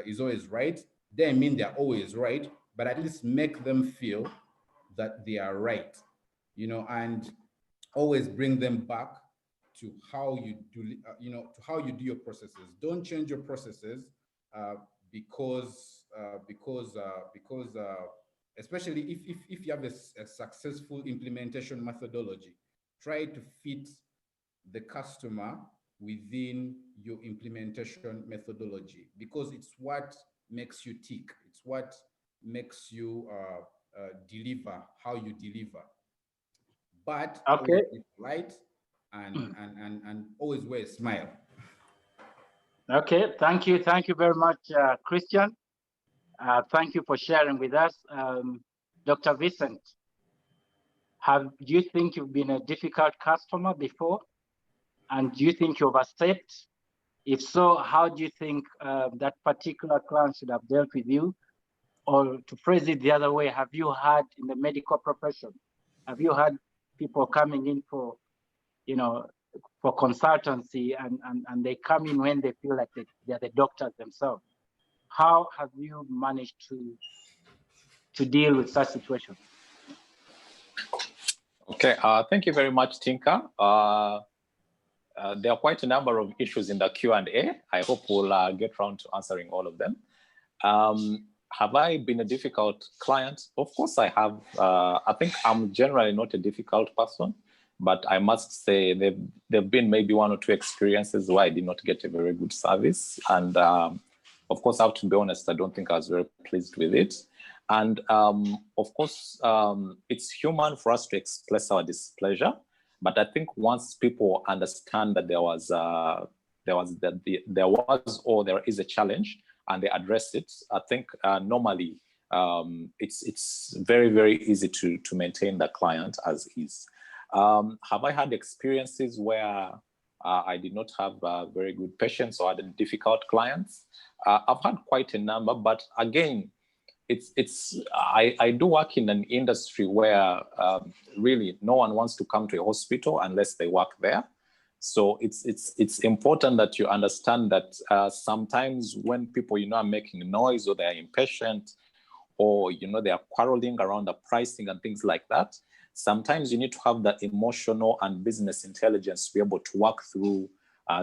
is always right. They mean they're always right, but at least make them feel that they are right, and always bring them back to how you do, to how you do your processes. Don't change your processes because especially if you have a successful implementation methodology, try to fit the customer within your implementation methodology, because it's what makes you tick. It's what makes you deliver how you deliver. But okay, always be polite and always wear a smile. Okay, thank you very much, Christian. Thank you for sharing with us. Dr. Vincent, do you think you've been a difficult customer before? And do you think you've accepted? If so, how do you think that particular client should have dealt with you? Or to phrase it the other way, have you had in the medical profession, have you had people coming in for, for consultancy and they come in when they feel like they're the doctors themselves? How have you managed to deal with such situations? Okay, thank you very much, Tinka. There are quite a number of issues in the Q&A. I hope we'll get around to answering all of them. Have I been a difficult client? Of course I have. I think I'm generally not a difficult person, but I must say there've been maybe one or two experiences where I did not get a very good service. And of course, I have to be honest, I don't think I was very pleased with it. And of course, it's human for us to express our displeasure. But I think once people understand that there is a challenge and they address it, I think normally it's very, very easy to maintain the client as is. Have I had experiences where I did not have very good patients or had difficult clients? I've had quite a number, but again, I do work in an industry where really no one wants to come to a hospital unless they work there. So it's important that you understand that sometimes when people are making noise or they are impatient, or they are quarreling around the pricing and things like that, sometimes you need to have the emotional and business intelligence to be able to work through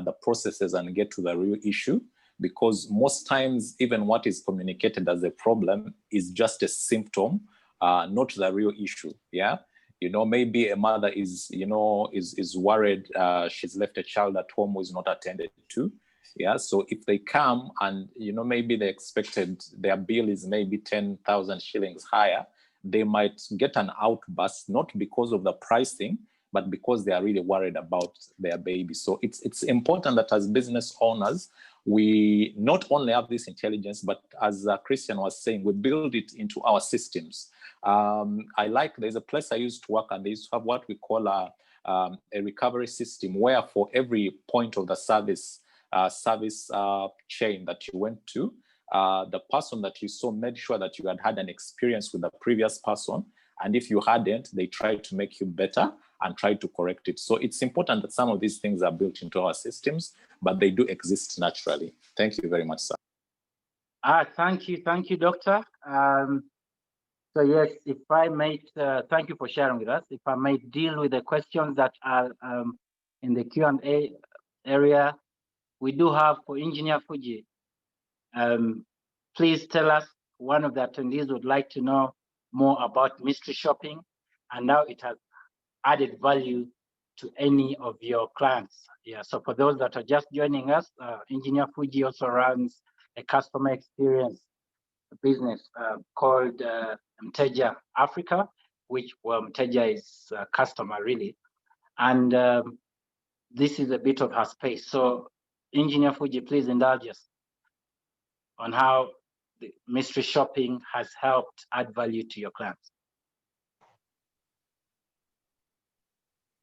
the processes and get to the real issue. Because most times, even what is communicated as a problem is just a symptom, not the real issue. Yeah, maybe a mother is worried she's left a child at home who is not attended to. Yeah, so if they come and maybe they expected their bill is maybe 10,000 shillings higher, they might get an outburst, not because of the pricing, but because they are really worried about their baby. So it's important that as business owners, we not only have this intelligence, but as Christian was saying, we build it into our systems. There's a place I used to work, and they used to have what we call a recovery system, where for every point of the service chain that you went to, the person that you saw made sure that you had an experience with the previous person. And if you hadn't, they tried to make you better and try to correct it. So it's important that some of these things are built into our systems, but they do exist naturally. Thank you very much, sir. Thank you, doctor. So yes, if I may, thank you for sharing with us. If I may deal with the questions that are in the Q&A area, we do have for Engineer Fuji. Please tell us, one of the attendees would like to know more about mystery shopping and how it has added value to any of your clients. Yeah, so for those that are just joining us, Engineer Fuji also runs a customer experience business called Mteja Africa, which, Mteja is a customer really. And this is a bit of her space. So Engineer Fuji, please indulge us on how the mystery shopping has helped add value to your clients.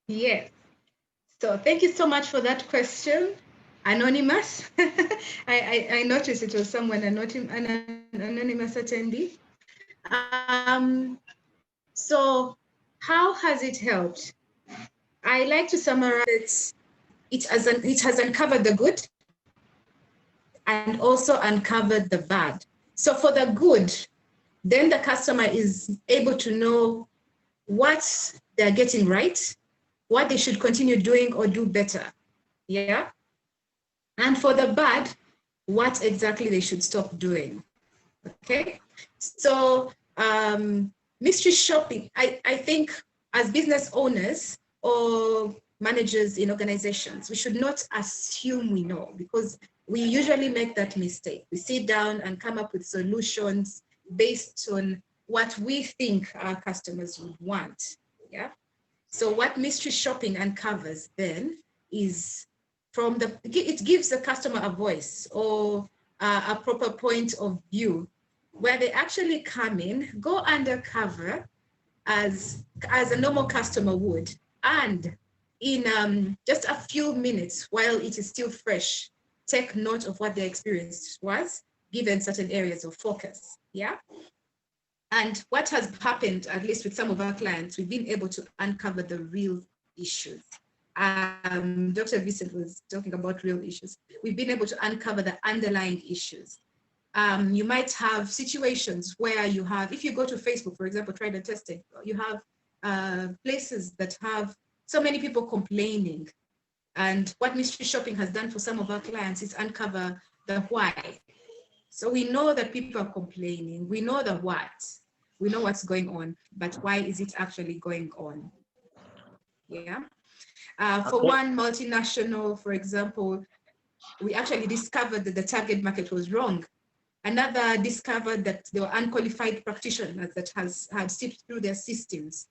Yes. So thank you so much for that question, Anonymous. I noticed it was someone, an anonymous attendee. So how has it helped? I like to summarize it has uncovered the good and also uncovered the bad. So for the good, then the customer is able to know what they're getting right, what they should continue doing or do better. Yeah. And for the bad, what exactly they should stop doing. Okay. So mystery shopping, I think as business owners or managers in organizations, we should not assume we know, because we usually make that mistake. We sit down and come up with solutions based on what we think our customers would want. Yeah. So what mystery shopping uncovers then is it gives the customer a voice or a proper point of view where they actually come in, go undercover as a normal customer would, and in just a few minutes while it is still fresh, take note of what their experience was given certain areas of focus. Yeah. And what has happened, at least with some of our clients, we've been able to uncover the real issues. Dr. Vincent was talking about real issues. We've been able to uncover the underlying issues. You might have situations where you have, if you go to Facebook, for example, try the testing, you have places that have so many people complaining. And what mystery shopping has done for some of our clients is uncover the why. So we know that people are complaining. We know the what. We know what's going on, but why is it actually going on? Yeah. For one multinational, for example, we actually discovered that the target market was wrong. Another discovered that there were unqualified practitioners that had sifted through their systems.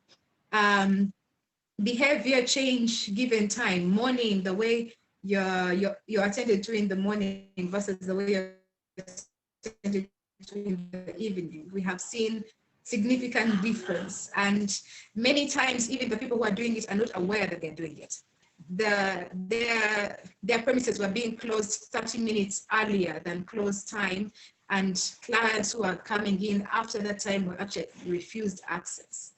Behavior change given time, morning, the way you're attended to in the morning versus the way you're attended to in the evening. We have seen significant difference, and many times even the people who are doing it are not aware that they're doing it. Their premises were being closed 30 minutes earlier than close time, and clients who are coming in after that time were actually refused access.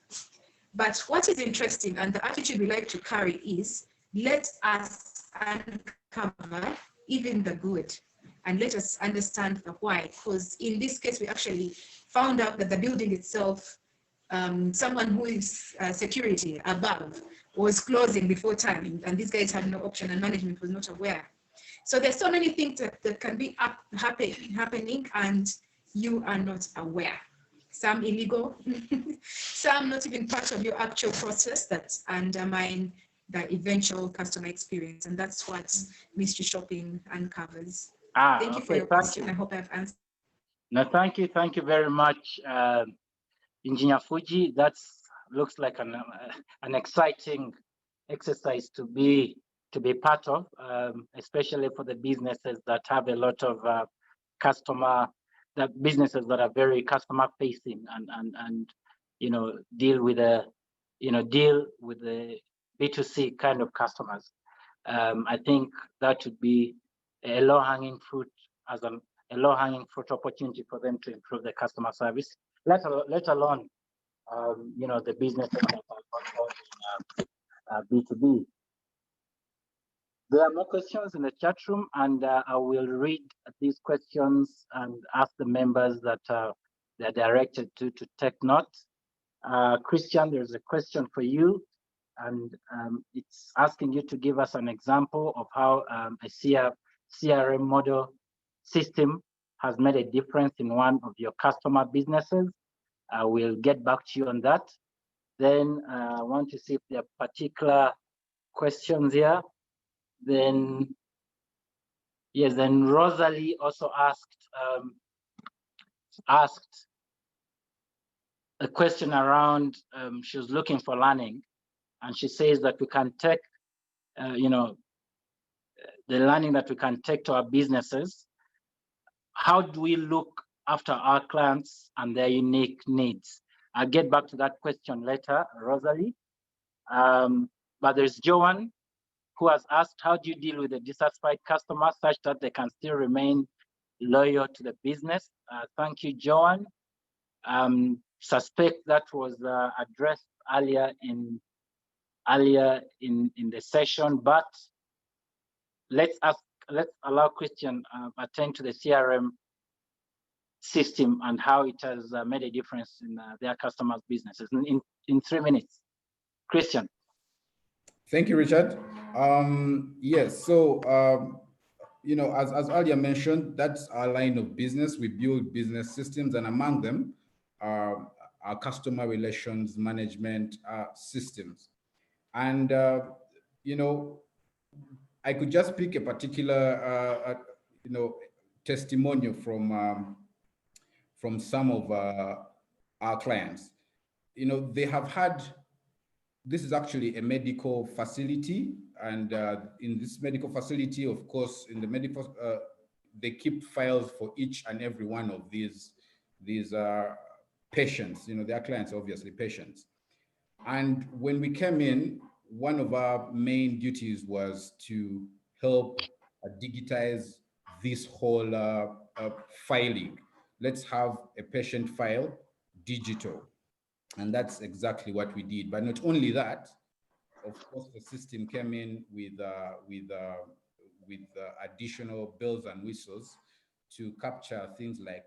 But what is interesting, and the attitude we like to carry, is let us uncover even the good, and let us understand the why. Because in this case, we actually found out that the building itself, someone who is security above was closing before time, and these guys had no option, and management was not aware. So there's so many things that can be happening, and you are not aware. Some illegal, some not even part of your actual process that undermine the eventual customer experience. And that's what mystery shopping uncovers. Thank you for your question. I hope I've answered. No, thank you. Thank you very much, Engineer Fuji. That looks like an exciting exercise to be part of, especially for the businesses that have a lot of businesses that are very customer facing and deal with the B2C kind of customers. I think that would be a low-hanging fruit opportunity for them to improve the customer service, let alone the businesses that are B2B. There are more questions in the chat room, and I will read these questions and ask the members that they're directed to take note. Christian, there's a question for you, and it's asking you to give us an example of how a CRM model system has made a difference in one of your customer businesses. I will get back to you on that. Then I want to see if there are particular questions here. Then, yes, then Rosalie also asked a question around, she was looking for learning, and she says that we can take, the learning that we can take to our businesses. How do we look after our clients and their unique needs? I'll get back to that question later, Rosalie. But there's Joanne, who has asked, how do you deal with a dissatisfied customer such that they can still remain loyal to the business? Thank you, Joanne. Suspect that was addressed earlier in the session, but let's allow Christian attend to the CRM system and how it has made a difference in their customers' businesses in 3 minutes. Christian. Thank you, Richard. Yes, so as earlier mentioned, that's our line of business. We build business systems, and among them are our customer relations management systems. And I could just pick a particular testimonial from some of our clients. They have had. This is actually a medical facility, and in this medical facility, of course, in the medical, they keep files for each and every one of these patients. Their clients, obviously patients. And when we came in, one of our main duties was to help digitize this whole filing. Let's have a patient file digital. And that's exactly what we did. But not only that, of course, the system came in with additional bells and whistles to capture things like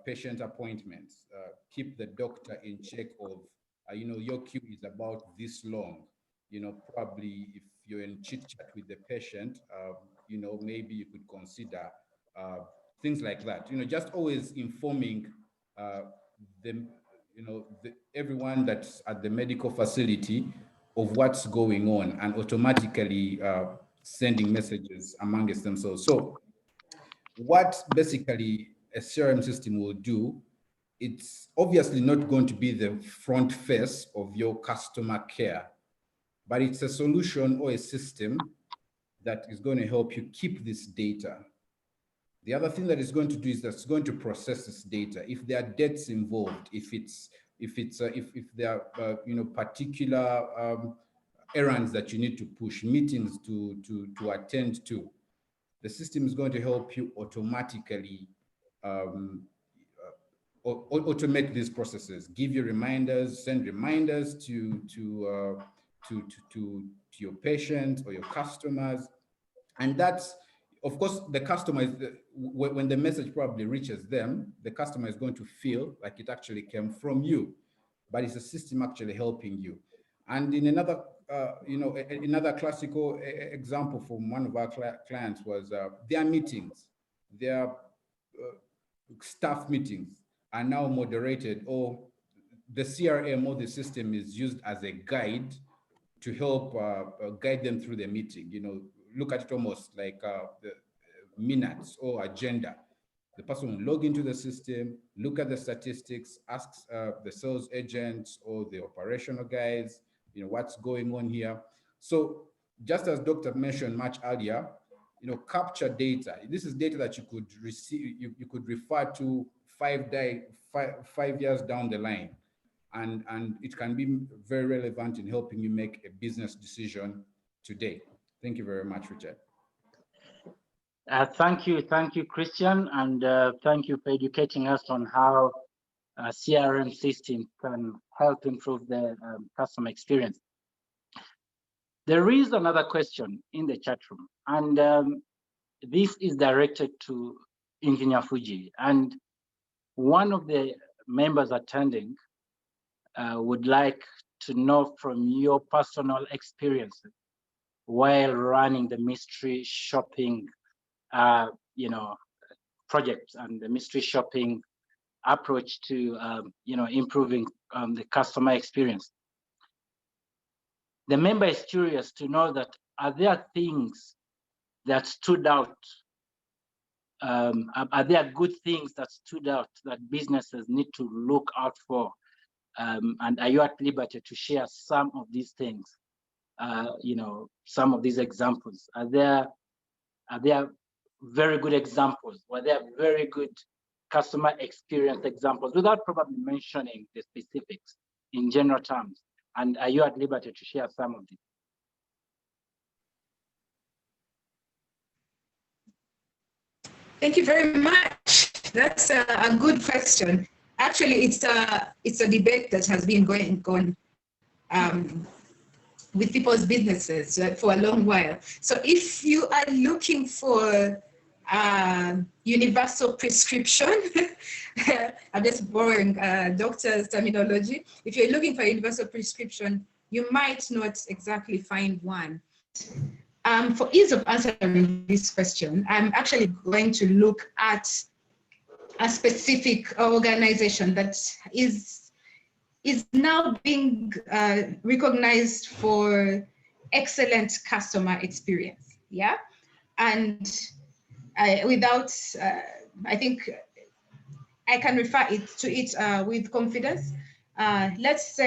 patient appointments, keep the doctor in check of, your queue is about this long. Probably if you're in chit chat with the patient, maybe you could consider things like that. Just always informing everyone that's at the medical facility of what's going on, and automatically sending messages amongst themselves. So what basically a CRM system will do, it's obviously not going to be the front face of your customer care, but it's a solution or a system that is going to help you keep this data. The other thing that it's going to do is that's going to process this data. If there are debts involved, if there are particular errands that you need to push, meetings to attend to, the system is going to help you automatically automate these processes, give you reminders, send reminders to your patients or your customers. And that's, of course, the customer is, when the message probably reaches them, the customer is going to feel like it actually came from you, but it's a system actually helping you. And in another, another classical example from one of our clients was their meetings, their staff meetings are now moderated, or the CRM or the system is used as a guide to help guide them through the meeting. Look at it almost like the minutes or agenda. The person will log into the system, look at the statistics, asks the sales agents or the operational guys, what's going on here. So just as Dr. mentioned much earlier, capture data. This is data that you could receive, you could refer to 5 years down the line. And it can be very relevant in helping you make a business decision today. Thank you very much, Richard. Thank you, Christian, and thank you for educating us on how a CRM system can help improve the customer experience. There is another question in the chat room, and this is directed to Engineer Fuji. And one of the members attending would like to know from your personal experiences while running the mystery shopping project and the mystery shopping approach to improving the customer experience. The member is curious to know that, are there things that stood out? Are there good things that stood out that businesses need to look out for? And are you at liberty to share some of these things? Some of these examples. Are there very good examples? Were there very good customer experience examples, without probably mentioning the specifics in general terms? And are you at liberty to share some of these? Thank you very much. That's a good question. Actually, it's a debate that has been going on with people's businesses for a long while. So if you are looking for universal prescription, I'm just borrowing doctor's terminology. If you're looking for a universal prescription, you might not exactly find one. For ease of answering this question, I'm actually going to look at a specific organization that is now being recognized for excellent customer experience. Yeah, and I think I can refer to it with confidence. Let's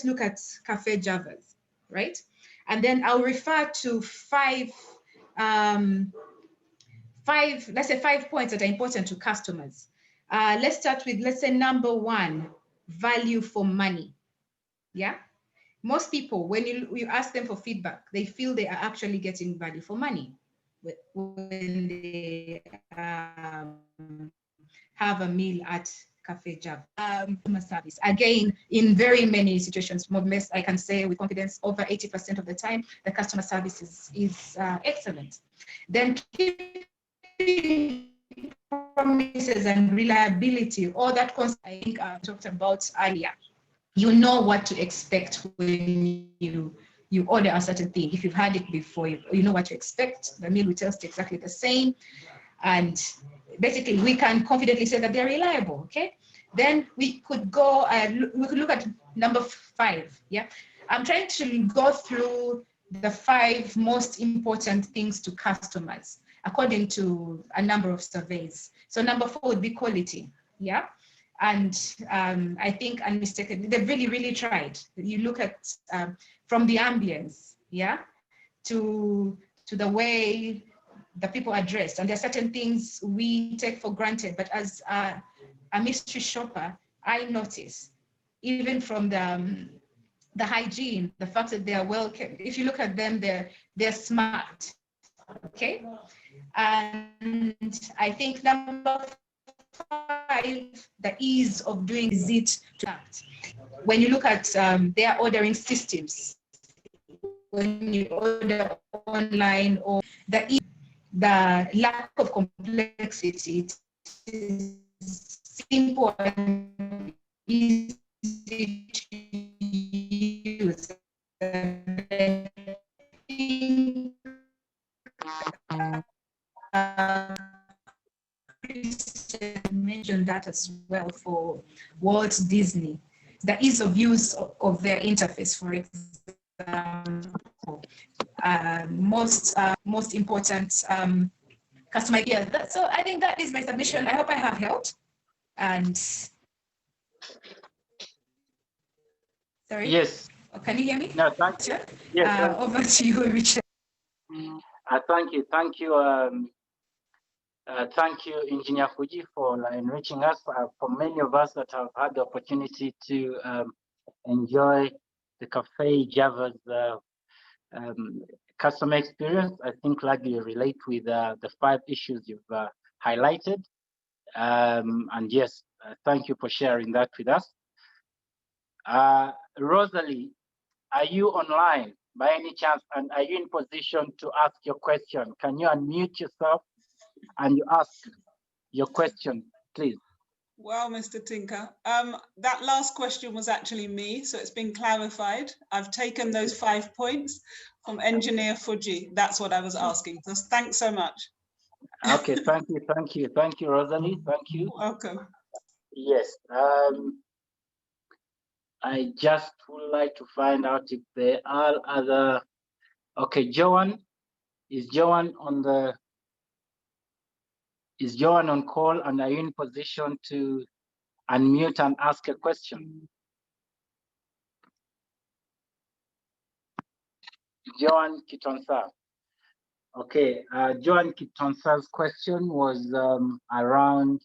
look at Cafe Java's, right? And then I'll refer to five points that are important to customers. Let's start with, let's say, number 1, value for money. Yeah, most people, when you ask them for feedback, they feel they are actually getting value for money when they have a meal at Cafe Java. Customer service, again, in very many situations, I can say with confidence, over 80% of the time, the customer service is excellent. Then keeping promises and reliability, all that concept I think I talked about earlier. You know what to expect when you order a certain thing. If you've had it before, you know what to expect. The meal will taste exactly the same. And basically, we can confidently say that they're reliable, okay? Then we could go and we could look at number 5, yeah? I'm trying to go through the 5 most important things to customers. according to a number of surveys. So number 4 would be quality, yeah? And I think unmistakably, they've really, really tried. You look at from the ambience, yeah, to the way the people are dressed. And there are certain things we take for granted, but as a mystery shopper, I notice, even from the hygiene, the fact that they are well kept. If you look at them, they're smart, okay? And I think number 5, the ease of doing visit to act. When you look at their ordering systems, when you order online, or the lack of complexity, it is simple and easy to use. Mentioned that as well for Walt Disney, the ease of use of their interface, for example, most important customer care. So I think that is my submission. I hope I have helped. And sorry. Yes. Oh, can you hear me? No, thank you. Yes. Over to you, Richard. Thank you. Thank you, Engineer Fuji, for enriching us. For many of us that have had the opportunity to enjoy the Cafe Java's customer experience, I think likely relate with the 5 issues you've highlighted. And yes, thank you for sharing that with us. Rosalie, are you online by any chance? And are you in position to ask your question? Can you unmute yourself and you ask your question, please? Well, Mr. Tinker, that last question was actually me, so it's been clarified. I've taken those 5 points from Engineer Fuji. That's what I was asking. So thanks so much. Okay, thank you, Rosalie. Thank you. Welcome. Yes, I just would like to find out if there are other. Okay, Joanne, is Joanne on call, and are you in position to unmute and ask a question? Joanne Kitonsa. Okay, Joanne Kitonsa's question was around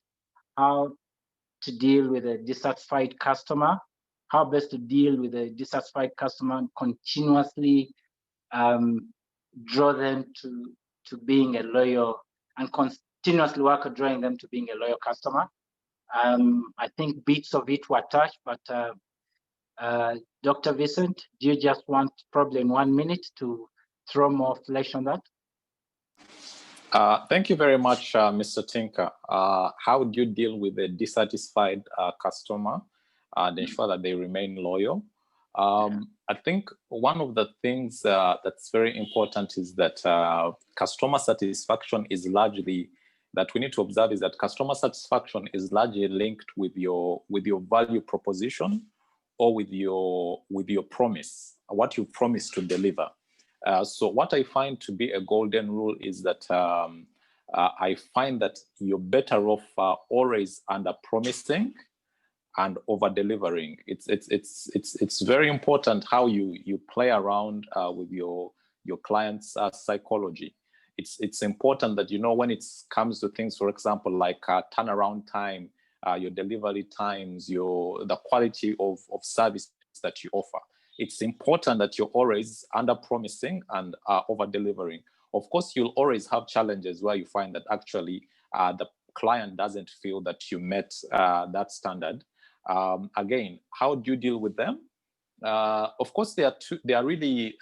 how to deal with a dissatisfied customer, how best to deal with a dissatisfied customer and continuously draw them to being a loyal, and continuously work at drawing them to being a loyal customer. I think bits of it were touched, but Dr. Vincent, do you just want probably in 1 minute to throw more flesh on that? Thank you very much, Mr. Tinker. How do you deal with a dissatisfied customer and ensure that they remain loyal? I think one of the things that's very important is that customer satisfaction is largely, that we need to observe is that customer satisfaction is largely linked with your value proposition or with your promise, what you promise to deliver. So what I find to be a golden rule is that I find that you're better off always under promising and over delivering. It's very important how you play around with your client's psychology. It's important that, you know, when it comes to things, for example, like turnaround time, your delivery times, the quality of service that you offer. It's important that you're always under promising and over delivering. Of course, you'll always have challenges where you find that actually the client doesn't feel that you met that standard. Again, how do you deal with them? Of course, there are really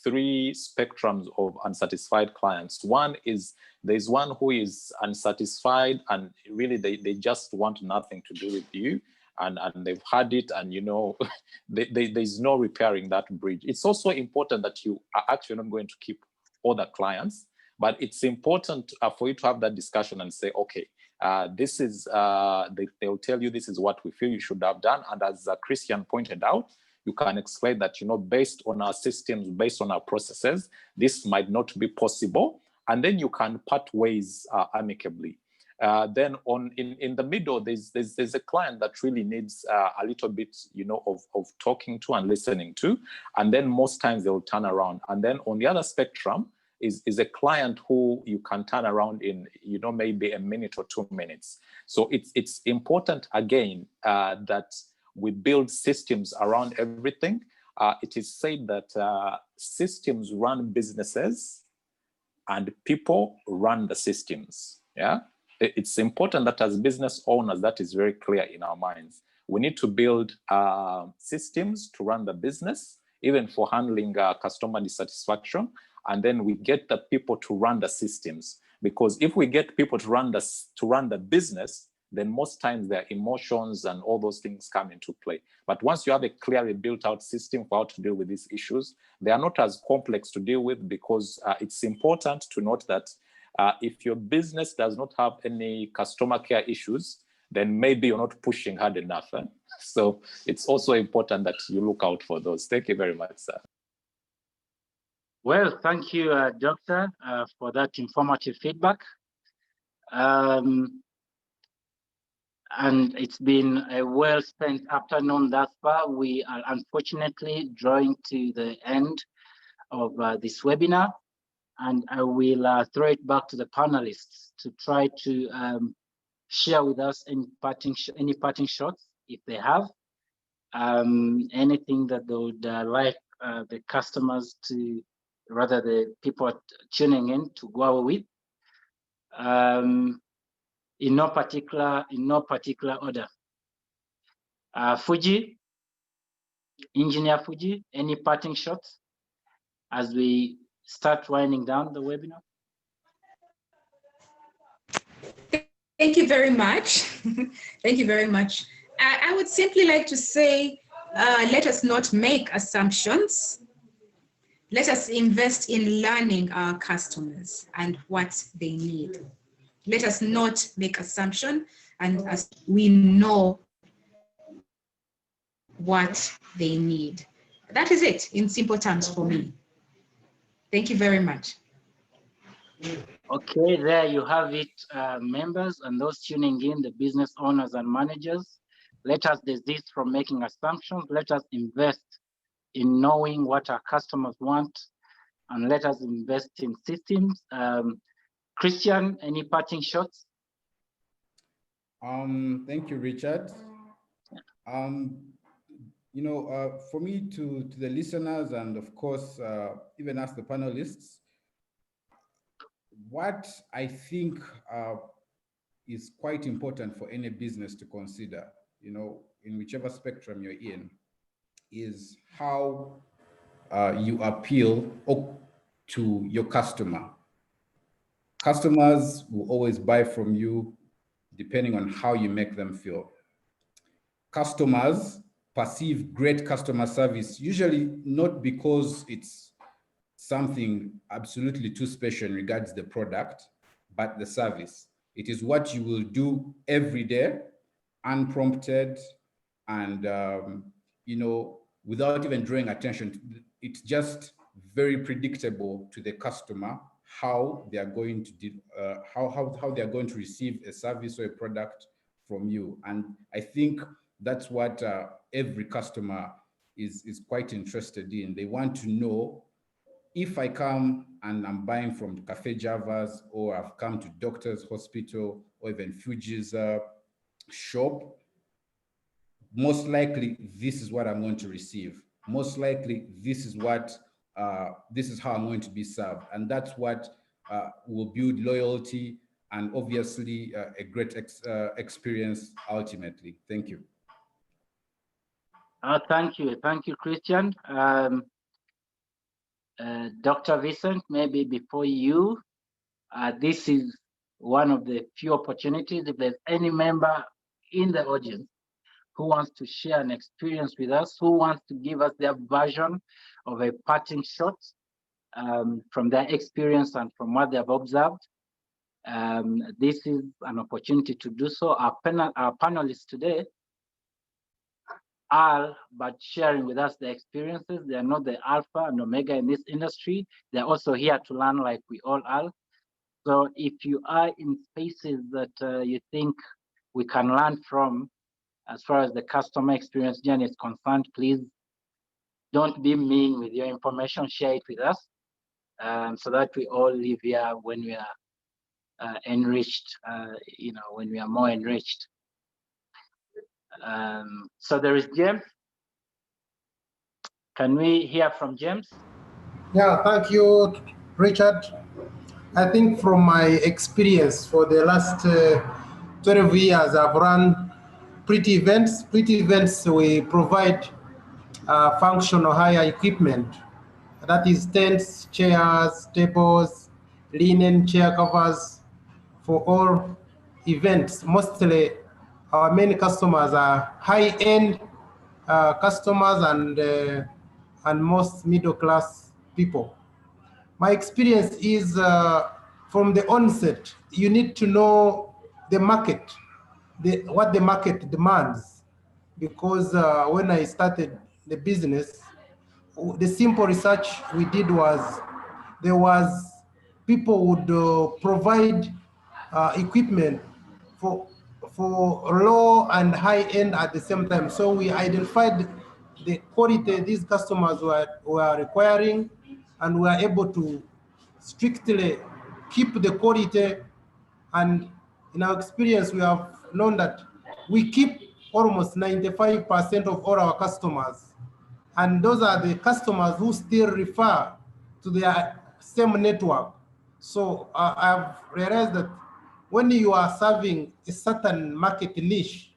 3 spectrums of unsatisfied clients. One is, there's one who is unsatisfied and really they just want nothing to do with you, and they've had it, and you know there's no repairing that bridge. It's also important that you are actually not going to keep all the clients, but it's important for you to have that discussion and say, okay, this is they'll tell you this is what we feel you should have done, and as Christian pointed out, you can explain that, you know, based on our systems, based on our processes, this might not be possible. and then you can part ways amicably. Then in the middle, there's a client that really needs a little bit, of talking to and listening to, and then most times they'll turn around. And then on the other spectrum is a client who you can turn around in, maybe a minute or 2 minutes. So it's important again that we build systems around everything. It is said that systems run businesses and people run the systems. Yeah. It's important that as business owners, that is very clear in our minds. We need to build systems to run the business, even for handling customer dissatisfaction. And then we get the people to run the systems. Because if we get people to run the business, then most times their emotions and all those things come into play. But once you have a clearly built out system for how to deal with these issues, they are not as complex to deal with, because it's important to note that if your business does not have any customer care issues, then maybe you're not pushing hard enough. So it's also important that you look out for those. Thank you very much, sir. Well, thank you, Doctor, for that informative feedback. And it's been a well-spent afternoon thus far. We are unfortunately drawing to the end of this webinar. And I will throw it back to the panelists to try to share with us any parting shots, if they have, anything that they would like the customers to, rather the people tuning in, to go away with, in no particular order. Fuji, Engineer Fuji, any parting shots as we start winding down the webinar? Thank you very much. Thank you very much. I would simply like to say, let us not make assumptions. Let us invest in learning our customers and what they need. Let us not make assumptions, and as we know what they need. That is it in simple terms for me. Thank you very much. Okay, there you have it, members and those tuning in, the business owners and managers. Let us desist from making assumptions. Let us invest in knowing what our customers want, and let us invest in systems. Christian, any parting shots? Thank you, Richard. For me, to the listeners, and of course, even as the panelists, what I think is quite important for any business to consider, in whichever spectrum you're in, is how you appeal to your customer. Customers will always buy from you depending on how you make them feel. Customers perceive great customer service, usually not because it's something absolutely too special in regards to the product, but the service. It is what you will do every day, unprompted, and without even drawing attention. It's just very predictable to the customer how they are going to how they are going to receive a service or a product from you. And I think that's what every customer is quite interested in. They want to know, if I come and I'm buying from Cafe Java's, or I've come to Doctor's Hospital, or even Fuji's shop, most likely this is what I'm going to receive. Most likely this is what this is how I'm going to be served, and that's what will build loyalty and obviously a great experience ultimately. Thank you. Thank you, Christian. Dr. Vincent, maybe before you, this is one of the few opportunities. If there's any member in the audience who wants to share an experience with us, who wants to give us their version of a parting shot from their experience and from what they have observed, this is an opportunity to do so. Our panelists today are but sharing with us their experiences. They are not the alpha and omega in this industry. They're also here to learn like we all are. So if you are in spaces that you think we can learn from as far as the customer experience journey is concerned, please don't be mean with your information, share it with us, so that we all live here when we are enriched, when we are more enriched. So there is James. Can we hear from James? Yeah, thank you, Richard. I think from my experience for the last 12 years, I've run pretty events. Pretty events, we provide functional hire equipment. That is tents, chairs, tables, linen chair covers for all events. Mostly our main customers are high-end customers and most middle-class people. My experience is from the onset, you need to know the market, what the market demands. Because when I started the business, the simple research we did was people would provide equipment for low and high end at the same time. So we identified the quality these customers were requiring, and we are able to strictly keep the quality. And in our experience, we have known that we keep almost 95% of all our customers. And those are the customers who still refer to their same network. So I've realized that when you are serving a certain market niche,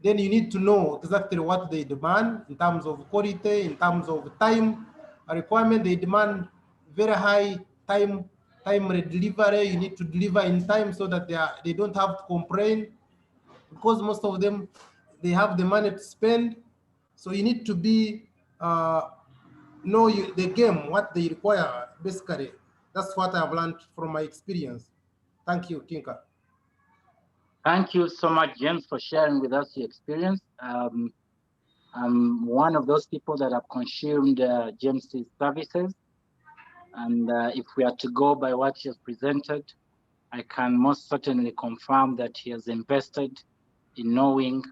then you need to know exactly what they demand in terms of quality, in terms of time requirement. They demand very high time delivery. You need to deliver in time so that they don't have to complain, because most of them, they have the money to spend. So you need to be know the game, what they require, basically. That's what I've learned from my experience. Thank you, Tinka. Thank you so much, James, for sharing with us your experience. I'm one of those people that have consumed James's services. And if we are to go by what he has presented, I can most certainly confirm that he has invested in knowing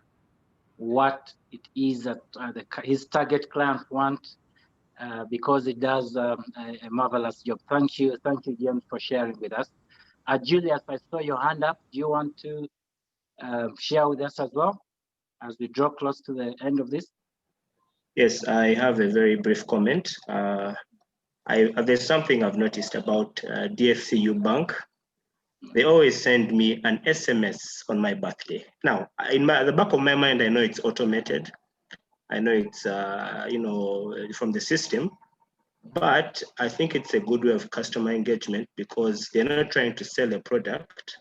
what it is that his target clients want, because it does a marvelous job. Thank you, James, for sharing with us. Julius, I saw your hand up. Do you want to share with us as well as we draw close to the end of this? Yes, I have a very brief comment. There's something I've noticed about DFCU Bank. They always send me an SMS on my birthday. Now, at the back of my mind, I know it's automated. I know it's from the system, but I think it's a good way of customer engagement, because they're not trying to sell a product,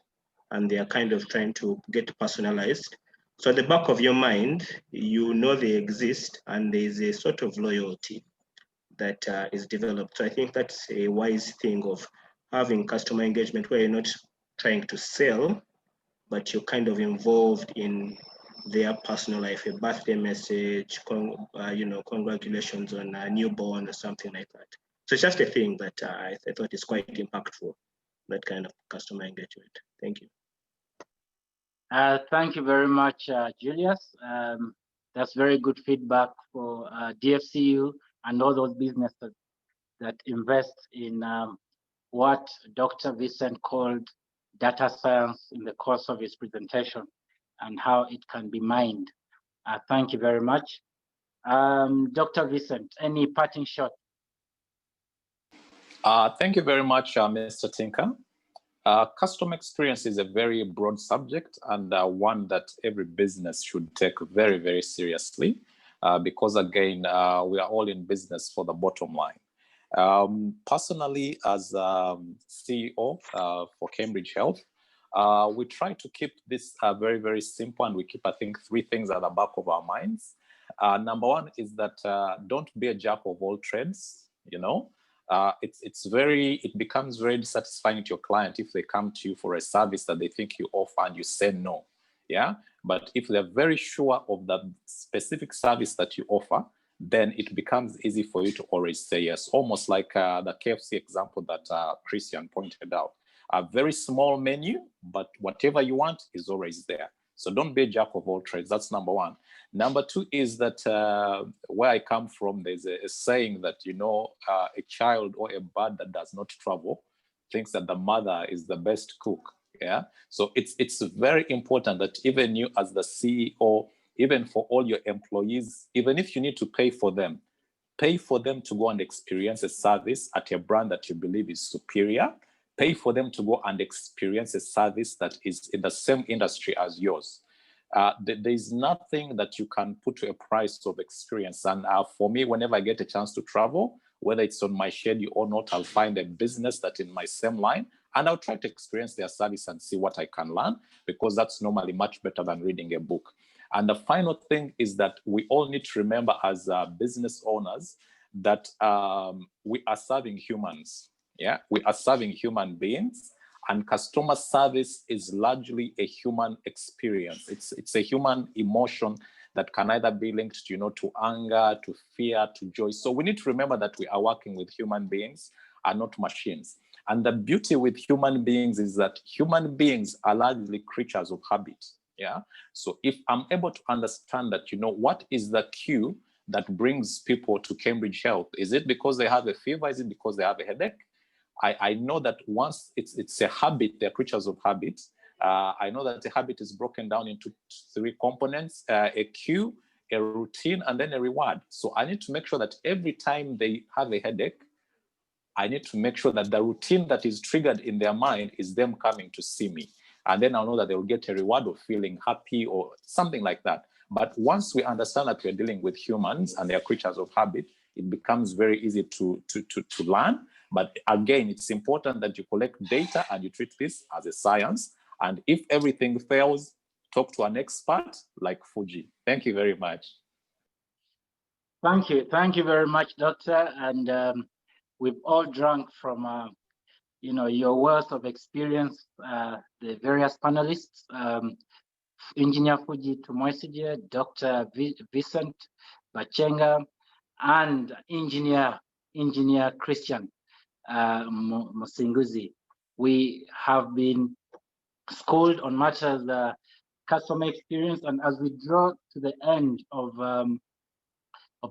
and they are kind of trying to get personalized. So at the back of your mind, you know they exist, and there's a sort of loyalty that is developed. So I think that's a wise thing of having customer engagement, where you're not trying to sell, but you're kind of involved in their personal life, a birthday message, congratulations on a newborn or something like that. So it's just a thing that I thought is quite impactful, that kind of customer engagement. Thank you. Thank you very much, Julius. That's very good feedback for DFCU and all those businesses that invest in what Dr. Vincent called data science in the course of his presentation, and how it can be mined. Thank you very much. Dr. Vincent, any parting shot? Thank you very much, Mr. Tinker. Customer experience is a very broad subject, and one that every business should take very, very seriously, because again, we are all in business for the bottom line. Personally, as CEO for Cambridge Health, we try to keep this very, very simple, and we keep, I think, 3 things at the back of our minds. Number 1 is that don't be a jack of all trades. It becomes very dissatisfying to your client if they come to you for a service that they think you offer and you say no. Yeah. But if they're very sure of that specific service that you offer, then it becomes easy for you to always say yes. Almost like the KFC example that Christian pointed out. A very small menu, but whatever you want is always there. So don't be a jack of all trades. That's number one. Number two is that where I come from, there's a saying that, a child or a bird that does not travel thinks that the mother is the best cook. Yeah. So it's very important that even you as the CEO, even for all your employees, even if you need to pay for them to go and experience a service at a brand that you believe is superior. Pay for them to go and experience a service that is in the same industry as yours. There is nothing that you can put to a price of experience. And for me, whenever I get a chance to travel, whether it's on my schedule or not, I'll find a business that's in my same line, and I'll try to experience their service and see what I can learn, because that's normally much better than reading a book. And the final thing is that we all need to remember as business owners that we are serving humans. Yeah, we are serving human beings, and customer service is largely a human experience. It's a human emotion that can either be linked to, to anger, to fear, to joy. So we need to remember that we are working with human beings and not machines. And the beauty with human beings is that human beings are largely creatures of habit. Yeah. So if I'm able to understand that, what is the cue that brings people to Cambridge Health? Is it because they have a fever? Is it because they have a headache? I know that once it's a habit, they're creatures of habit. I know that the habit is broken down into 3 components, a cue, a routine, and then a reward. So I need to make sure that every time they have a headache, I need to make sure that the routine that is triggered in their mind is them coming to see me. And then I'll know that they will get a reward of feeling happy or something like that. But once we understand that we're dealing with humans and they're creatures of habit, it becomes very easy to learn. But again, it's important that you collect data and you treat this as a science. And if everything fails, talk to an expert like Fuji. Thank you very much. Thank you. Thank you very much, Doctor. And we've all drunk from, your wealth of experience, the various panelists, Engineer Fuji Tumoisije, Dr. Vincent Bachenga, and Engineer Christian Musinguzi. We have been schooled on much of the customer experience, and as we draw to the end of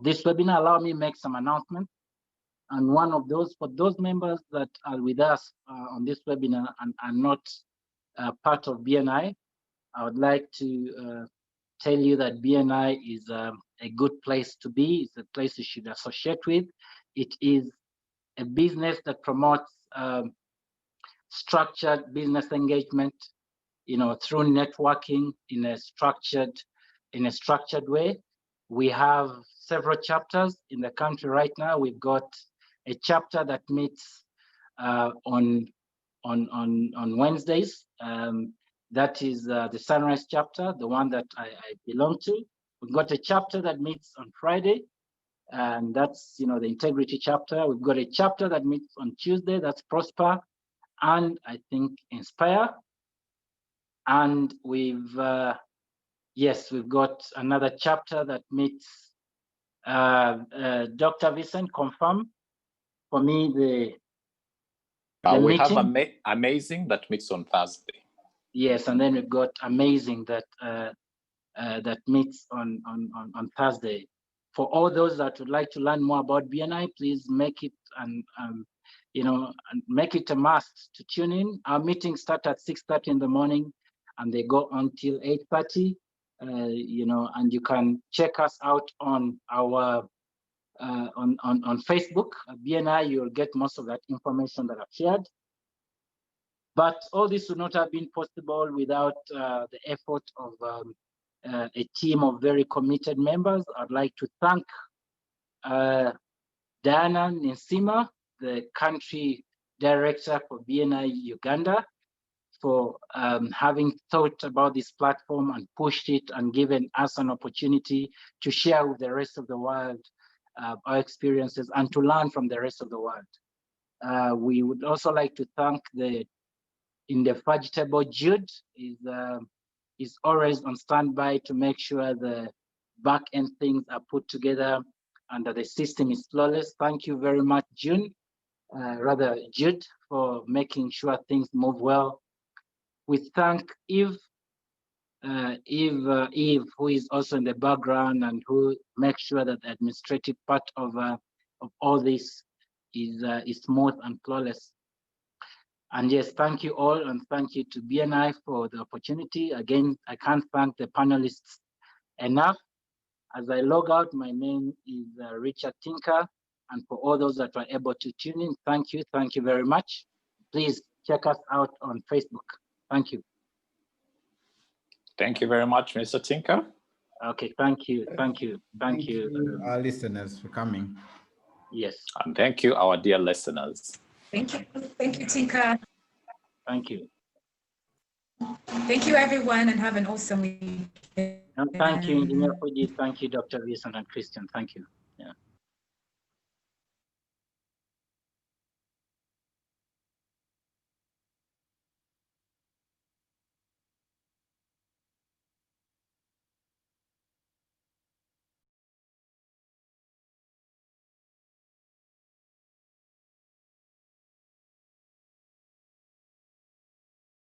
this webinar, allow me to make some announcements. And one of those, for those members that are with us on this webinar and are not part of BNI, I would like to tell you that BNI is a good place to be. It's a place you should associate with. It is a business that promotes structured business engagement, through networking in a structured way. We have several chapters in the country right now. We've got a chapter that meets on Wednesdays. That is the Sunrise chapter, the one that I belong to. We've got a chapter that meets on Friday, and that's the Integrity chapter. We've got a chapter that meets on Tuesday, that's Prosper, and I think Inspire. And we've got another chapter that meets Dr. Vincent, confirm for me the we meeting. have Amazing that meets on Thursday. Yes, and then we've got Amazing that that meets on Thursday. For all those that would like to learn more about BNI, please make it make it a must to tune in. Our meetings start at 6:30 in the morning, and they go until 8:30. And you can check us out on our on Facebook, BNI. You'll get most of that information that I've shared. But all this would not have been possible without the effort of a team of very committed members. I'd like to thank Diana Nsima, the country director for BNI Uganda, for having thought about this platform and pushed it and given us an opportunity to share with the rest of the world our experiences and to learn from the rest of the world. We would also like to thank the indefatigable Jude. Is always on standby to make sure the back end things are put together and that the system is flawless. Thank you very much, Jude, for making sure things move well. We thank Eve, who is also in the background and who makes sure that the administrative part of all this is smooth and flawless. And yes, thank you all, and thank you to BNI for the opportunity. Again, I can't thank the panelists enough. As I log out, my name is Richard Tinker, and for all those that were able to tune in, thank you very much. Please check us out on Facebook. Thank you. Thank you very much, Mr. Tinker. Okay, thank you. Our listeners for coming. Yes. And thank you, our dear listeners. Thank you, Tinka. Thank you. Thank you, everyone, and have an awesome week. And thank you, Engineer Fuji. Thank you, Dr. Wilson and Christian. Thank you.